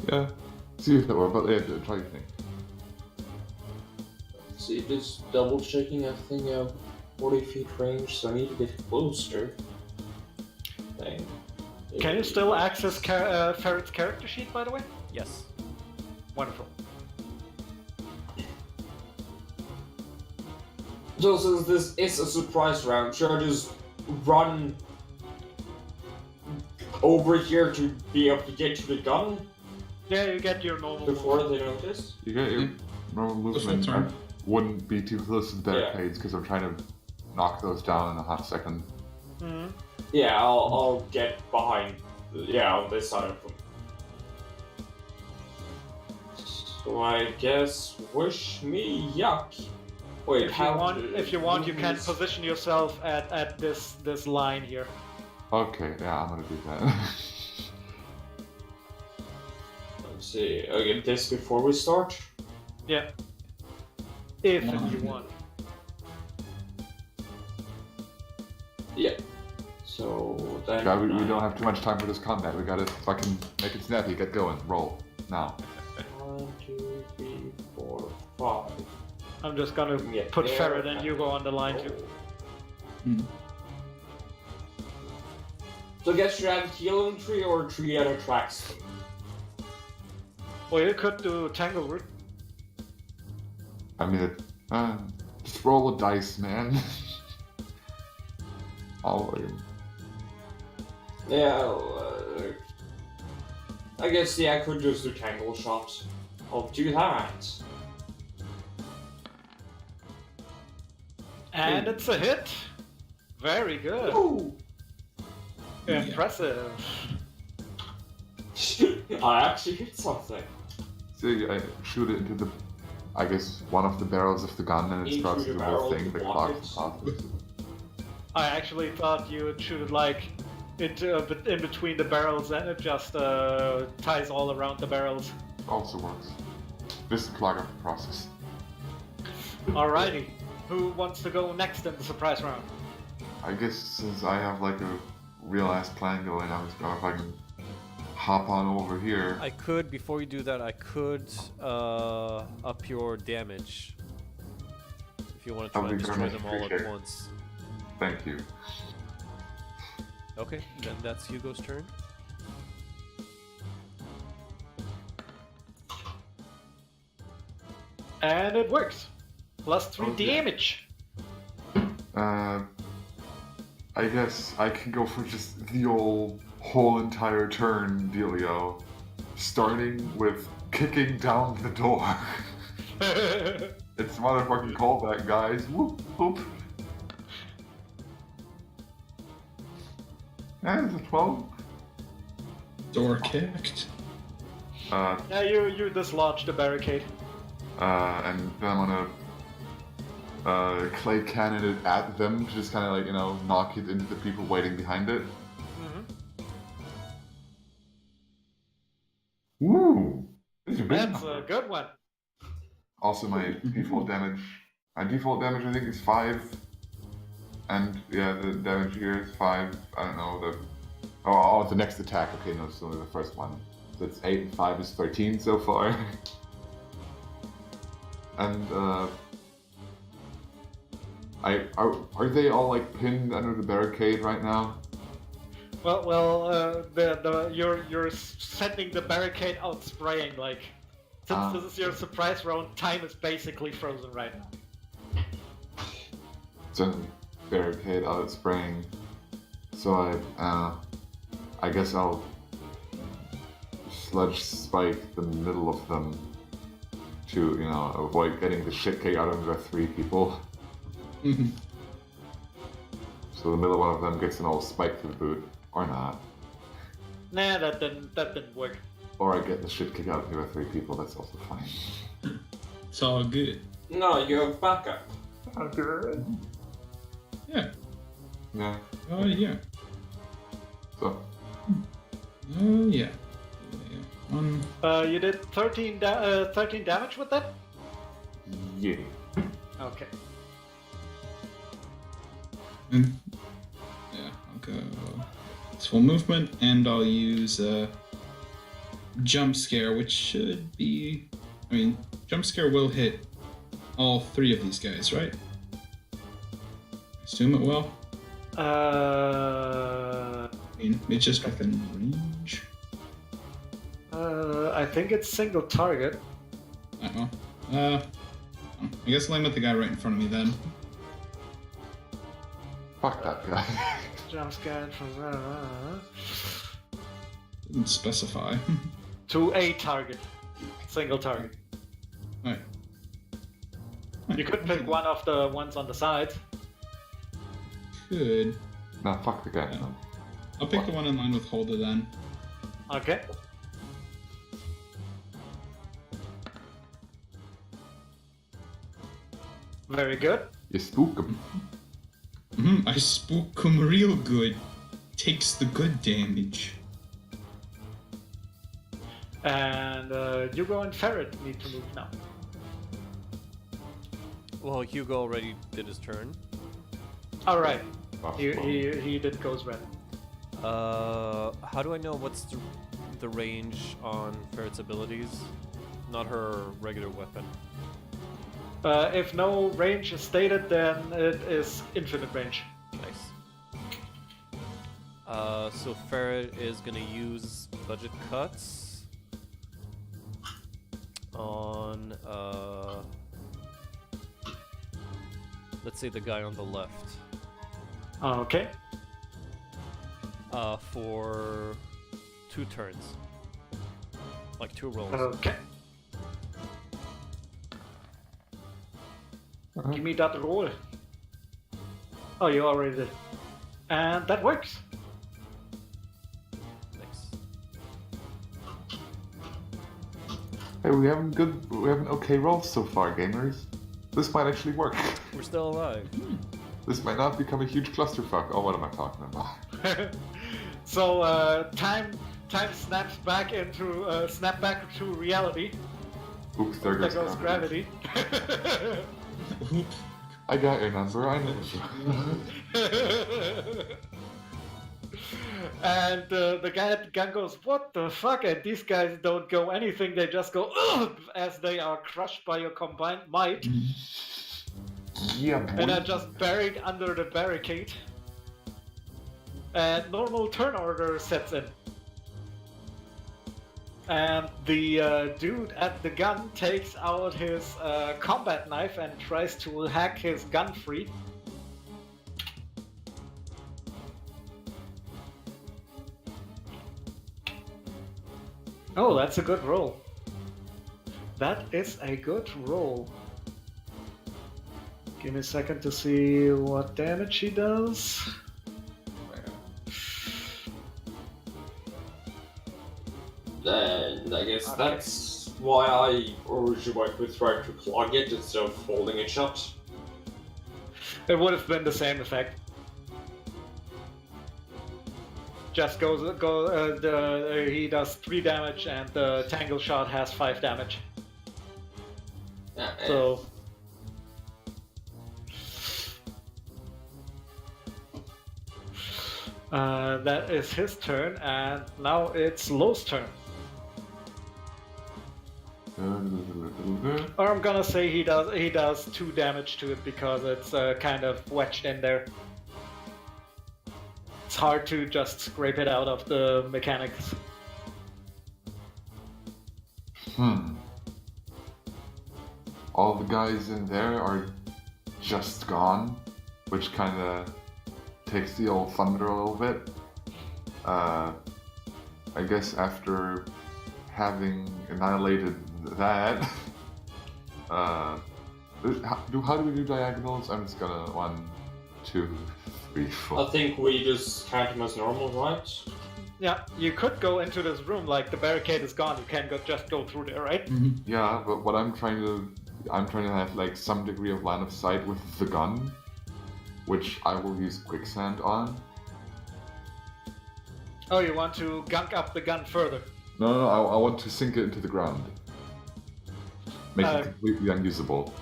Speaker 3: Yeah. See if that works, but yeah, try your thing.
Speaker 1: See, just double checking everything out. 40 feet range, so I need to get closer. Dang.
Speaker 4: Can you still access Ferret's character sheet, by the way?
Speaker 5: Yes.
Speaker 4: Wonderful.
Speaker 1: So since this is a surprise round, should I just run over here to be able to get to the gun
Speaker 4: Yeah, you get your normal.
Speaker 1: before they notice?
Speaker 3: You get your normal
Speaker 2: Just
Speaker 3: movement.
Speaker 2: one
Speaker 3: I
Speaker 2: turn.
Speaker 3: wouldn't be too close to the barricades because I'm trying to knock those down in a hot second.
Speaker 4: Mhm.
Speaker 1: Yeah, I'll get behind. Yeah, on this side of them. So I guess wish me yuck. Wait,
Speaker 4: If you want, you can
Speaker 1: movements-
Speaker 4: position yourself at this line here.
Speaker 3: Okay, yeah, I'm gonna do that.
Speaker 1: Let's see. Okay, this before we start.
Speaker 4: Yeah. If
Speaker 2: Wow.
Speaker 4: you want.
Speaker 1: Yeah. So then.
Speaker 3: God, we don't have too much time for this combat. We gotta fucking make it snappy. Get going. Roll. Now.
Speaker 1: 1, 2, 3, 4, 5.
Speaker 4: I'm just gonna
Speaker 1: Yeah,
Speaker 4: put
Speaker 1: there,
Speaker 4: Ferret and Hugo on the line too.
Speaker 2: Hmm.
Speaker 1: So I guess you have a healing tree or a tree that attracts them.
Speaker 4: Or you could do Tangleroot.
Speaker 3: I mean, just roll a dice, man.
Speaker 1: Yeah, I guess I could just do tangle shots. I'll do that.
Speaker 4: And it's a hit. Very good.
Speaker 1: Ooh.
Speaker 4: Impressive.
Speaker 1: I actually hit something.
Speaker 3: So I shoot it into the, I guess, one of the barrels of the gun, and it
Speaker 1: Into
Speaker 3: starts
Speaker 1: the
Speaker 3: to do the whole
Speaker 1: barrel
Speaker 3: thing.
Speaker 1: to
Speaker 3: The
Speaker 1: block
Speaker 3: clock
Speaker 1: it.
Speaker 3: passes.
Speaker 4: I actually thought you would shoot it like into in between the barrels, and it just ties all around the barrels.
Speaker 3: Also works. Just to clog up the process.
Speaker 4: Alrighty. Who wants to go next in the surprise round?
Speaker 3: I guess since I have like a real ass plan going, I was going if I can hop on over here.
Speaker 5: I could, before you do that, I could up your damage. If you want to try
Speaker 3: That'd
Speaker 5: and
Speaker 3: be
Speaker 5: destroy
Speaker 3: very
Speaker 5: them
Speaker 3: much
Speaker 5: all at
Speaker 3: appreciated.
Speaker 5: once.
Speaker 3: Thank you.
Speaker 5: Okay, then that's Hugo's turn.
Speaker 4: And it works. Plus 3
Speaker 3: Okay.
Speaker 4: damage.
Speaker 3: I guess I can go for just the old whole entire turn dealio. Starting with kicking down the door. It's motherfucking callback, guys. Whoop, whoop. It's a 12.
Speaker 2: Door kicked.
Speaker 4: Yeah, you dislodge the barricade.
Speaker 3: And then I'm gonna clay cannon it at them to just kind of like, knock it into the people waiting behind it. Woo! These are big
Speaker 4: That's a
Speaker 3: numbers.
Speaker 4: good one.
Speaker 3: Also, my default damage. My default damage, I think, is 5. And yeah, the damage here is 5. I don't know, the next attack. Okay, no, it's only the first one. So it's 8 and 5 is 13 so far. And, are they all like pinned under the barricade right now?
Speaker 4: You're sending the barricade out spraying, like, since this is your surprise round, time is basically frozen right now.
Speaker 3: So barricade out spraying. So I guess I'll sludge spike the middle of them to, avoid getting the shit kicked out of the 3 people.
Speaker 2: Mhm.
Speaker 3: So the middle one of them gets an old spike to the boot. Or not.
Speaker 4: Nah, that didn't work.
Speaker 3: Or I get the shit kicked out of the other 3 people, that's also fine.
Speaker 2: It's all good.
Speaker 1: No, you have backup.
Speaker 3: Okay.
Speaker 2: Yeah.
Speaker 3: Yeah,
Speaker 2: Oh yeah.
Speaker 3: so
Speaker 2: Oh yeah. Yeah.
Speaker 4: You did 13 damage with that?
Speaker 3: yeah.
Speaker 4: Okay.
Speaker 2: And yeah, I'll go. It's full movement, and I'll use jump scare, which should be. I mean, jump scare will hit all 3 of these guys, right? Assume it will.
Speaker 4: Uh,
Speaker 2: I mean, it's just within range.
Speaker 4: I think it's single target.
Speaker 2: Well, I guess I'll aim at the guy right in front of me then.
Speaker 3: Fuck that guy.
Speaker 4: Jump scan from
Speaker 2: Didn't specify.
Speaker 4: to a target. Single target.
Speaker 2: Alright.
Speaker 4: You could pick one of the ones on the side.
Speaker 2: Could.
Speaker 3: Nah, fuck the guy.
Speaker 2: Yeah. I'll pick the one in line with Holder then.
Speaker 4: Okay. Very good.
Speaker 3: You spook him.
Speaker 2: I spook him real good. Takes the good damage.
Speaker 4: And Hugo and Ferret need to move now.
Speaker 5: Well, Hugo already did his turn.
Speaker 4: All right.
Speaker 3: Oh,
Speaker 4: He did goes red.
Speaker 5: How do I know what's the range on Ferret's abilities? Not her regular weapon.
Speaker 4: If no range is stated, then it is infinite range.
Speaker 5: Nice. So Ferret is gonna use budget cuts on let's say the guy on the left.
Speaker 4: Okay.
Speaker 5: For 2 turns. Like 2 rolls.
Speaker 4: Okay. Give me that roll. Oh, you already did. And that works.
Speaker 5: Nice.
Speaker 3: Hey, we have an okay roll so far, gamers. This might actually work.
Speaker 5: We're still alive.
Speaker 3: This might not become a huge clusterfuck. Oh, what am I talking about?
Speaker 4: So time snaps back into snap back to reality.
Speaker 3: Oops, there
Speaker 4: There
Speaker 3: goes
Speaker 4: goes gravity.
Speaker 3: I got your number, I know.
Speaker 4: And the guy at the gun goes, "What the fuck?" And these guys don't go anything; they just go ugh, as they are crushed by your combined might,
Speaker 3: Yeah,
Speaker 4: and
Speaker 3: boy.
Speaker 4: are just buried under the barricade. And normal turn order sets in. And the dude at the gun takes out his combat knife and tries to hack his gun free. Oh, that's a good roll. That is a good roll. Give me a second to see what damage he does.
Speaker 1: Then I guess
Speaker 4: Okay.
Speaker 1: that's why I originally went with trying to plug it instead of holding it shut.
Speaker 4: It would have been the same effect. Just he does 3 damage and the tangle shot has 5 damage.
Speaker 1: Yeah,
Speaker 4: So that is his turn, and now it's Lo's turn. Or I'm gonna say he does 2 damage to it because it's kind of wedged in there. It's hard to just scrape it out of the mechanics.
Speaker 3: All the guys in there are just gone, which kind of takes the old thunder a little bit. I guess after having annihilated that, how do we do diagonals? I'm just gonna 1, 2, 3, 4.
Speaker 1: I think we just count them as normal, right?
Speaker 4: Yeah, you could go into this room, like the barricade is gone, you can just go through there, right?
Speaker 3: Yeah, but what I'm trying to have like some degree of line of sight with the gun, which I will use quicksand on.
Speaker 4: Oh, you want to gunk up the gun further?
Speaker 3: No, I want to sink it into the ground. Make it completely unusable.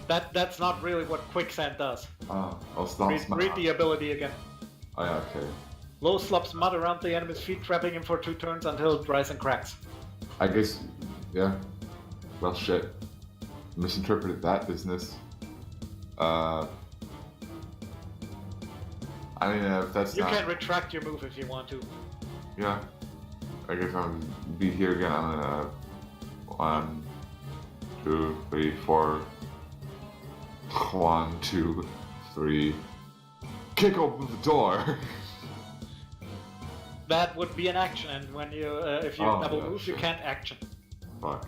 Speaker 4: That's not really what quicksand does.
Speaker 3: I'll stop.
Speaker 4: Read the ability again.
Speaker 3: Oh, yeah, okay.
Speaker 4: Low slops mud around the enemy's feet, trapping him for 2 turns until it dries and cracks.
Speaker 3: I guess, yeah. Well, shit. Misinterpreted that business. I mean, if that's
Speaker 4: You
Speaker 3: not...
Speaker 4: can retract your move if you want to.
Speaker 3: Yeah. I guess I'll be here again on 1, 2, 3, 4. 1, 2, 3. Kick open the door!
Speaker 4: That would be an action, and when you, if you
Speaker 3: Oh,
Speaker 4: double
Speaker 3: yeah,
Speaker 4: move,
Speaker 3: sure.
Speaker 4: you can't action.
Speaker 3: Fuck.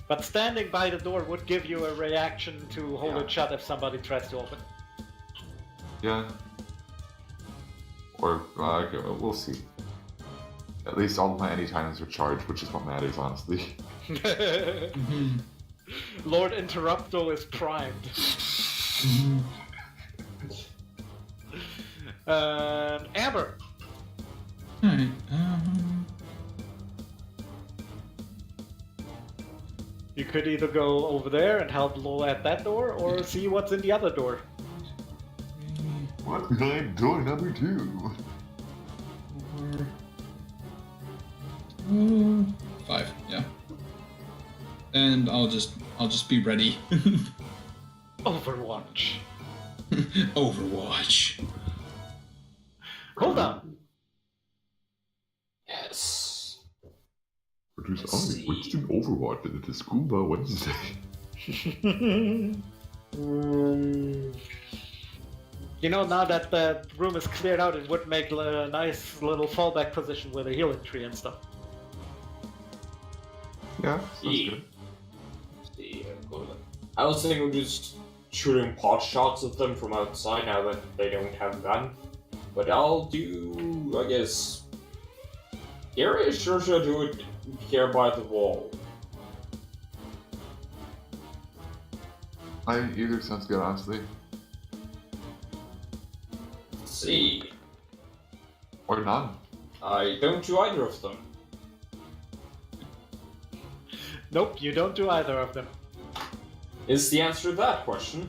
Speaker 4: But standing by the door would give you a reaction to hold
Speaker 3: Yeah.
Speaker 4: it shut if somebody tries to open.
Speaker 3: Yeah. Or, okay, we'll see. At least all of my anytimes are charged, which is what matters, honestly.
Speaker 2: Mhm.
Speaker 4: Lord Interrupto is primed.
Speaker 2: Mhm.
Speaker 4: Amber,
Speaker 2: Alright.
Speaker 4: you could either go over there and help Lo at that door, or see what's in the other door.
Speaker 3: What's behind door number 2?
Speaker 2: 5. Yeah. And I'll just be ready.
Speaker 4: Overwatch.
Speaker 2: Overwatch.
Speaker 4: Hold on.
Speaker 1: Yes.
Speaker 3: Produce
Speaker 1: Let's
Speaker 3: only
Speaker 1: see.
Speaker 3: Winston Overwatch at the school by Wednesday.
Speaker 4: You know, now that the room is cleared out, it would make a nice little fallback position with a healing tree and stuff.
Speaker 3: Yeah, sounds
Speaker 1: Yeah.
Speaker 3: good.
Speaker 1: See, I was thinking of just shooting pot shots at them from outside now that they don't have a gun. But I'll do, I guess... Area sure should do it here by the wall.
Speaker 3: Either sounds good, honestly.
Speaker 1: See,
Speaker 3: Or none.
Speaker 1: I don't do either of them.
Speaker 4: Nope, you don't do either of them.
Speaker 1: Is the answer to that question?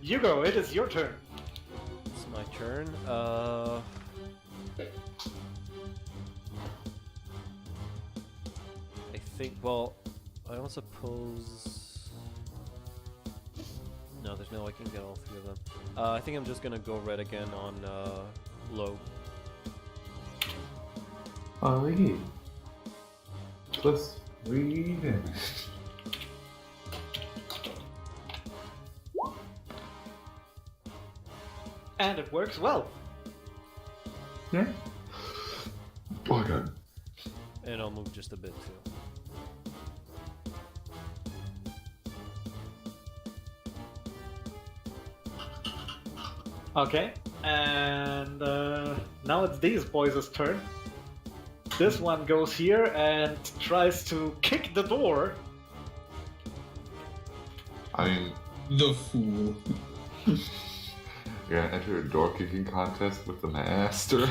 Speaker 4: Hugo, it is your turn.
Speaker 5: It's my turn. I think. Well, I don't suppose. No, there's no way I can get all 3 of them. I think I'm just gonna go red again on low.
Speaker 3: Oh, yeah. Plus 3 damage.
Speaker 4: And it works well.
Speaker 3: Yeah. Oh, God.
Speaker 5: And I'll move just a bit too.
Speaker 4: Okay, and now it's these boys' turn. This one goes here and tries to kick the door.
Speaker 3: I mean,
Speaker 2: The fool.
Speaker 3: you're gonna enter a door kicking contest with the master.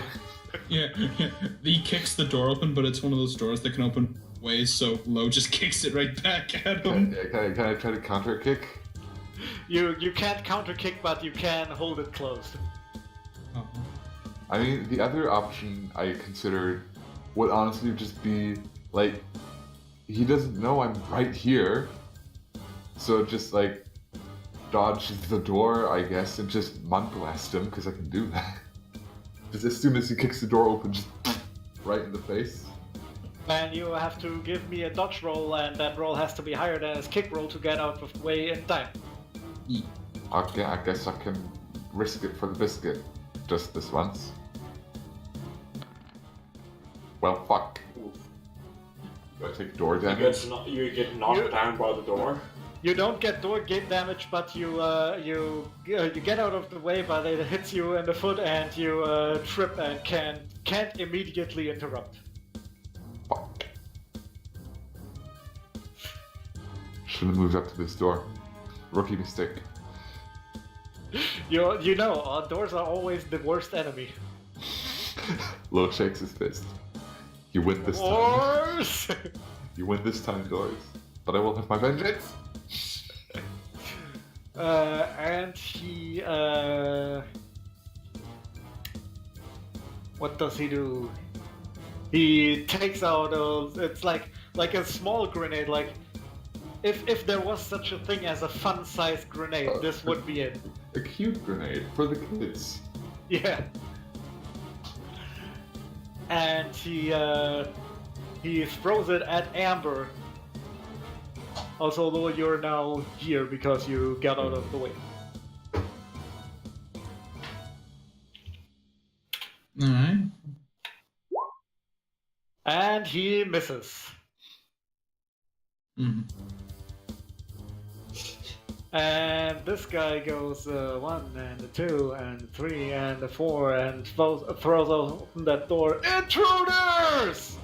Speaker 2: Yeah, yeah. He kicks the door open, but it's one of those doors that can open ways, so Lo just kicks it right back at him.
Speaker 3: Can I try to counter kick?
Speaker 4: You can't counter kick, but you can hold it closed.
Speaker 2: Oh.
Speaker 3: I mean, the other option I considered would honestly just be like, he doesn't know I'm right here, so just like dodge the door, I guess, and just monk blast him because I can do that. Just as soon as he kicks the door open, just right in the face.
Speaker 4: And you have to give me a dodge roll, and that roll has to be higher than his kick roll to get out of the way in time.
Speaker 3: Okay, I guess I can risk it for the biscuit, just this once. Well, fuck. Do I take door damage?
Speaker 1: You get knocked down by the door.
Speaker 4: You don't get door gate damage, but you get out of the way, but it hits you in the foot, and you trip and can't immediately interrupt.
Speaker 3: Fuck. Should have moved up to this door. Rookie mistake.
Speaker 4: You know, doors are always the worst enemy.
Speaker 3: Lo shakes his fist. You win this time.
Speaker 4: Doors.
Speaker 3: You win this time, doors. But I will have my vengeance.
Speaker 4: And he what does he do? He takes out it's like a small grenade, like if there was such a thing as a fun-sized grenade, this would be it.
Speaker 3: A cute grenade for the kids.
Speaker 4: Yeah. And he throws it at Amber. Also, although you're now here because you got out of the way.
Speaker 2: Alright.
Speaker 4: And he misses.
Speaker 2: Mm.
Speaker 4: And this guy goes 1 and a 2 and a 3 and a 4 and throws open that door. Intruders!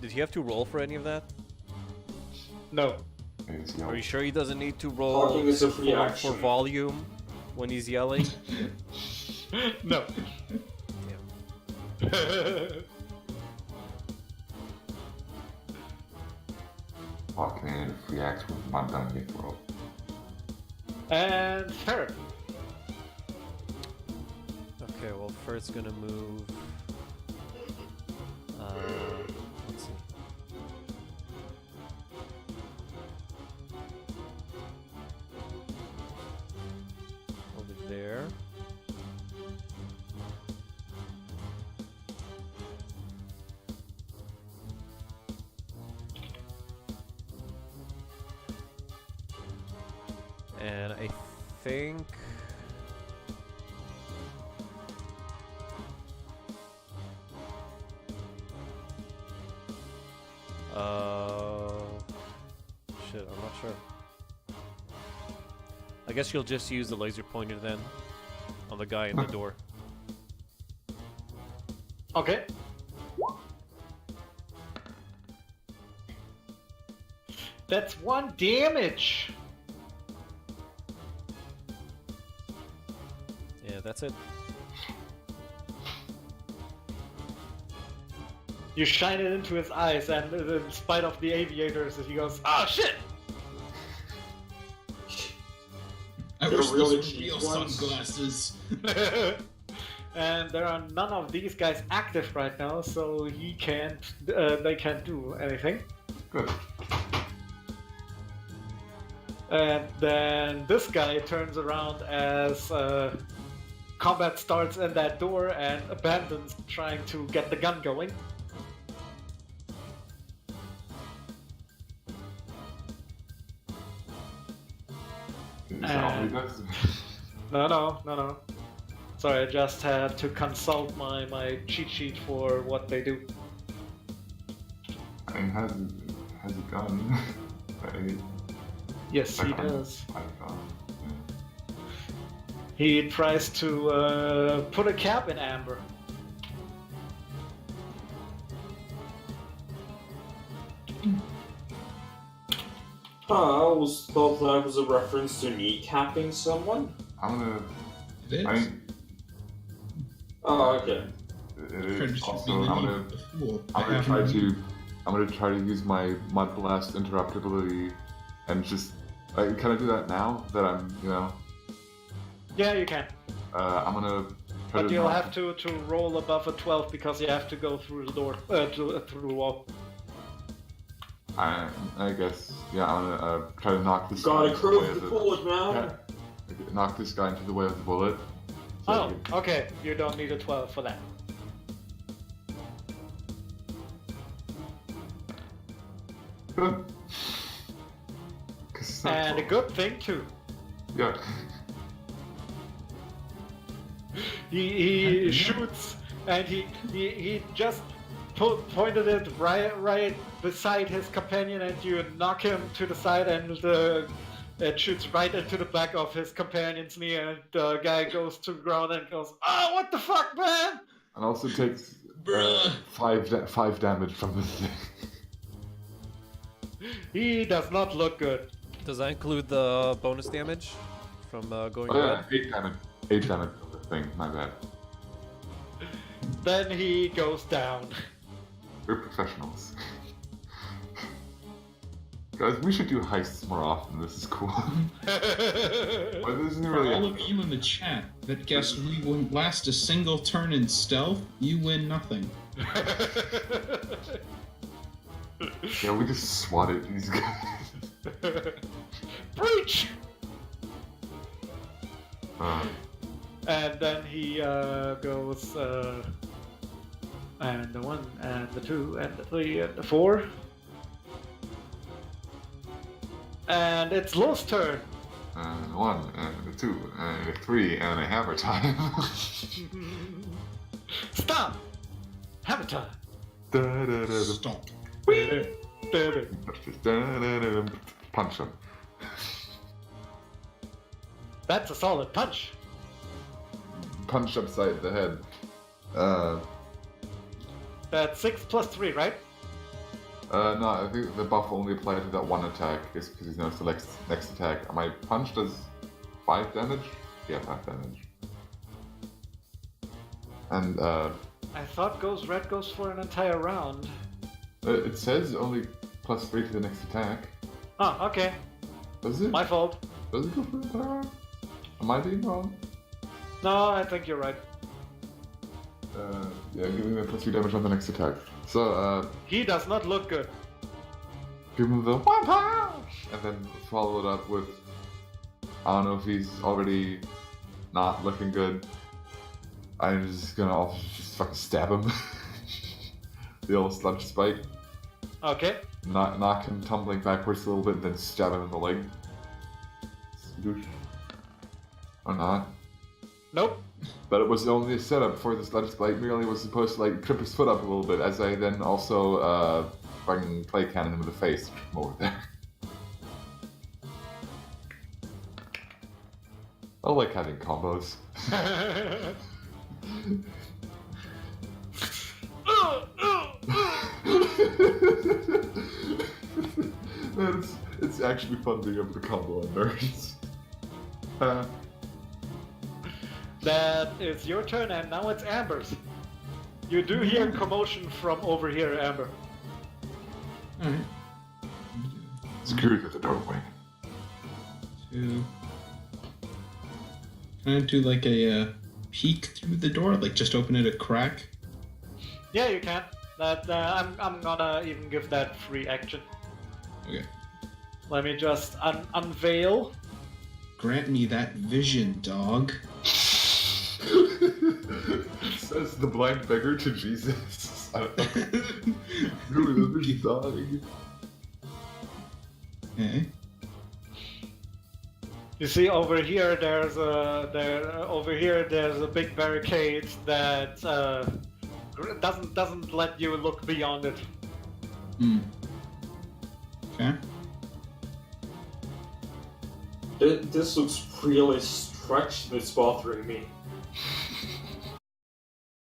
Speaker 5: Did he have to roll for any of that?
Speaker 4: No.
Speaker 5: Are you sure he doesn't need to roll
Speaker 1: Talking is a free
Speaker 5: for
Speaker 1: action.
Speaker 5: volume when he's yelling?
Speaker 4: No.
Speaker 3: Fuck, I need a free axe with my done yet, bro.
Speaker 4: And Ferret.
Speaker 5: Okay, well, first gonna move. Let's see. Over there. And I think. Shit, I'm not sure. I guess you'll just use the laser pointer then on the guy in the door.
Speaker 4: Okay. That's 1 damage.
Speaker 5: Yeah, that's it.
Speaker 4: You shine it into his eyes, and in spite of the aviators, he goes, "Ah, shit!"
Speaker 2: I
Speaker 1: They're
Speaker 2: wish
Speaker 1: really
Speaker 2: those were
Speaker 1: cheap
Speaker 2: real
Speaker 1: ones.
Speaker 2: sunglasses.
Speaker 4: And there are none of these guys active right now, so he can't. They can't do anything.
Speaker 3: Good.
Speaker 4: And then this guy turns around as combat starts in that door and abandons trying to get the gun going.
Speaker 3: Is that all he does?
Speaker 4: No. Sorry, I just had to consult my cheat sheet for what they do.
Speaker 3: I mean, has a gun. Right?
Speaker 4: Yes, he
Speaker 3: Like,
Speaker 4: does.
Speaker 3: I thought.
Speaker 4: He tries to put a cap in Amber.
Speaker 1: I always thought that was a reference to kneecapping someone.
Speaker 3: I'm gonna.
Speaker 2: It is.
Speaker 3: I mean,
Speaker 1: Oh, okay.
Speaker 3: it is
Speaker 2: Friendship
Speaker 3: also.
Speaker 2: being
Speaker 3: I'm
Speaker 2: a
Speaker 3: gonna.
Speaker 2: fool.
Speaker 3: I'm gonna try to. I'm gonna try to use my Mud Blast interruptibility, and just. I can I do that now that I'm, you know.
Speaker 4: Yeah, you can.
Speaker 3: I'm gonna. Try
Speaker 4: But
Speaker 3: to
Speaker 4: you'll
Speaker 3: knock-
Speaker 4: have to roll above a 12 because you have to go through the door, through the wall.
Speaker 3: I guess. Yeah, I'm gonna try to knock this guy
Speaker 1: Gotta
Speaker 3: into the way
Speaker 1: curve
Speaker 3: of
Speaker 1: the
Speaker 3: the.
Speaker 1: bullet, man.
Speaker 3: Yeah. Knock this guy into the way of the bullet. So
Speaker 4: Oh, okay. You don't need a 12 for that.
Speaker 3: Good. 'Cause it's not
Speaker 4: And a
Speaker 3: 12.
Speaker 4: good thing too.
Speaker 3: Yeah.
Speaker 4: He shoots and he just pointed it right beside his companion, and you knock him to the side, and it shoots right into the back of his companion's knee, and the guy goes to the ground and goes, "Oh, what the fuck, man!"
Speaker 3: And also takes
Speaker 2: Bruh.
Speaker 3: 5 damage from this thing.
Speaker 4: He does not look good.
Speaker 5: Does that include the bonus damage from going
Speaker 3: Oh yeah,
Speaker 5: red?
Speaker 3: 8 damage. 8 damage from this thing. My bad.
Speaker 4: Then he goes down.
Speaker 3: We're professionals. Guys, we should do heists more often. This is cool. But this isn't
Speaker 2: For
Speaker 3: really.
Speaker 2: all of you in the chat that guessed we wouldn't last a single turn in stealth, you win nothing.
Speaker 3: Yeah, we just swatted these guys.
Speaker 4: Breach!
Speaker 5: And
Speaker 4: then he goes, and the 1, and the 2, and the 3, and the 4. And it's Lo's turn.
Speaker 3: And 1, and a 2, and a 3, and a hammer time.
Speaker 4: Stop! Hammer time!
Speaker 2: Stop.
Speaker 3: Punch him.
Speaker 4: That's a solid punch.
Speaker 3: Punch upside the head.
Speaker 4: That's 6 plus 3, right?
Speaker 3: No, I think the buff only applies to that one attack, is because he's now selects next attack. My punch does 5 damage? Yeah, 5 damage. And,
Speaker 4: I thought Red goes for an entire round.
Speaker 3: it says only +3 to the next attack.
Speaker 4: Oh, okay.
Speaker 3: Does it?
Speaker 4: My fault.
Speaker 3: Does it go for an entire round? Am I being wrong?
Speaker 4: No, I think you're right.
Speaker 3: Yeah, giving them +3 damage on the next attack. So,
Speaker 4: He does not look good.
Speaker 3: give him the one punch! And then follow it up with, I don't know if he's already not looking good. I'm just gonna also just fucking stab him. The old sludge spike.
Speaker 4: Okay.
Speaker 3: Knock him tumbling backwards a little bit, and then stab him in the leg. Douche. Or not.
Speaker 4: Nope.
Speaker 3: But it was only a setup for the sludge spike. Merely was supposed to like trip his foot up a little bit, as I then also fucking play cannon him in the face from over there. I like having combos. Man, it's actually fun being able to combo on nerds.
Speaker 4: That is your turn, and now it's Amber's. You do hear commotion from over here, Amber.
Speaker 2: Alright.
Speaker 3: Screwed with the doorway.
Speaker 2: 2. Can I do like a peek through the door? Like just open it a crack?
Speaker 4: Yeah, you can. That I'm gonna even give that free action.
Speaker 2: Okay.
Speaker 4: Let me just unveil.
Speaker 2: Grant me that vision, dog.
Speaker 3: Says the blind beggar to Jesus. I don't know. Who is this dog?
Speaker 2: Okay.
Speaker 4: You see over here, there's a big barricade that doesn't let you look beyond it.
Speaker 2: Okay.
Speaker 1: This looks really stretched, and it's bothering me.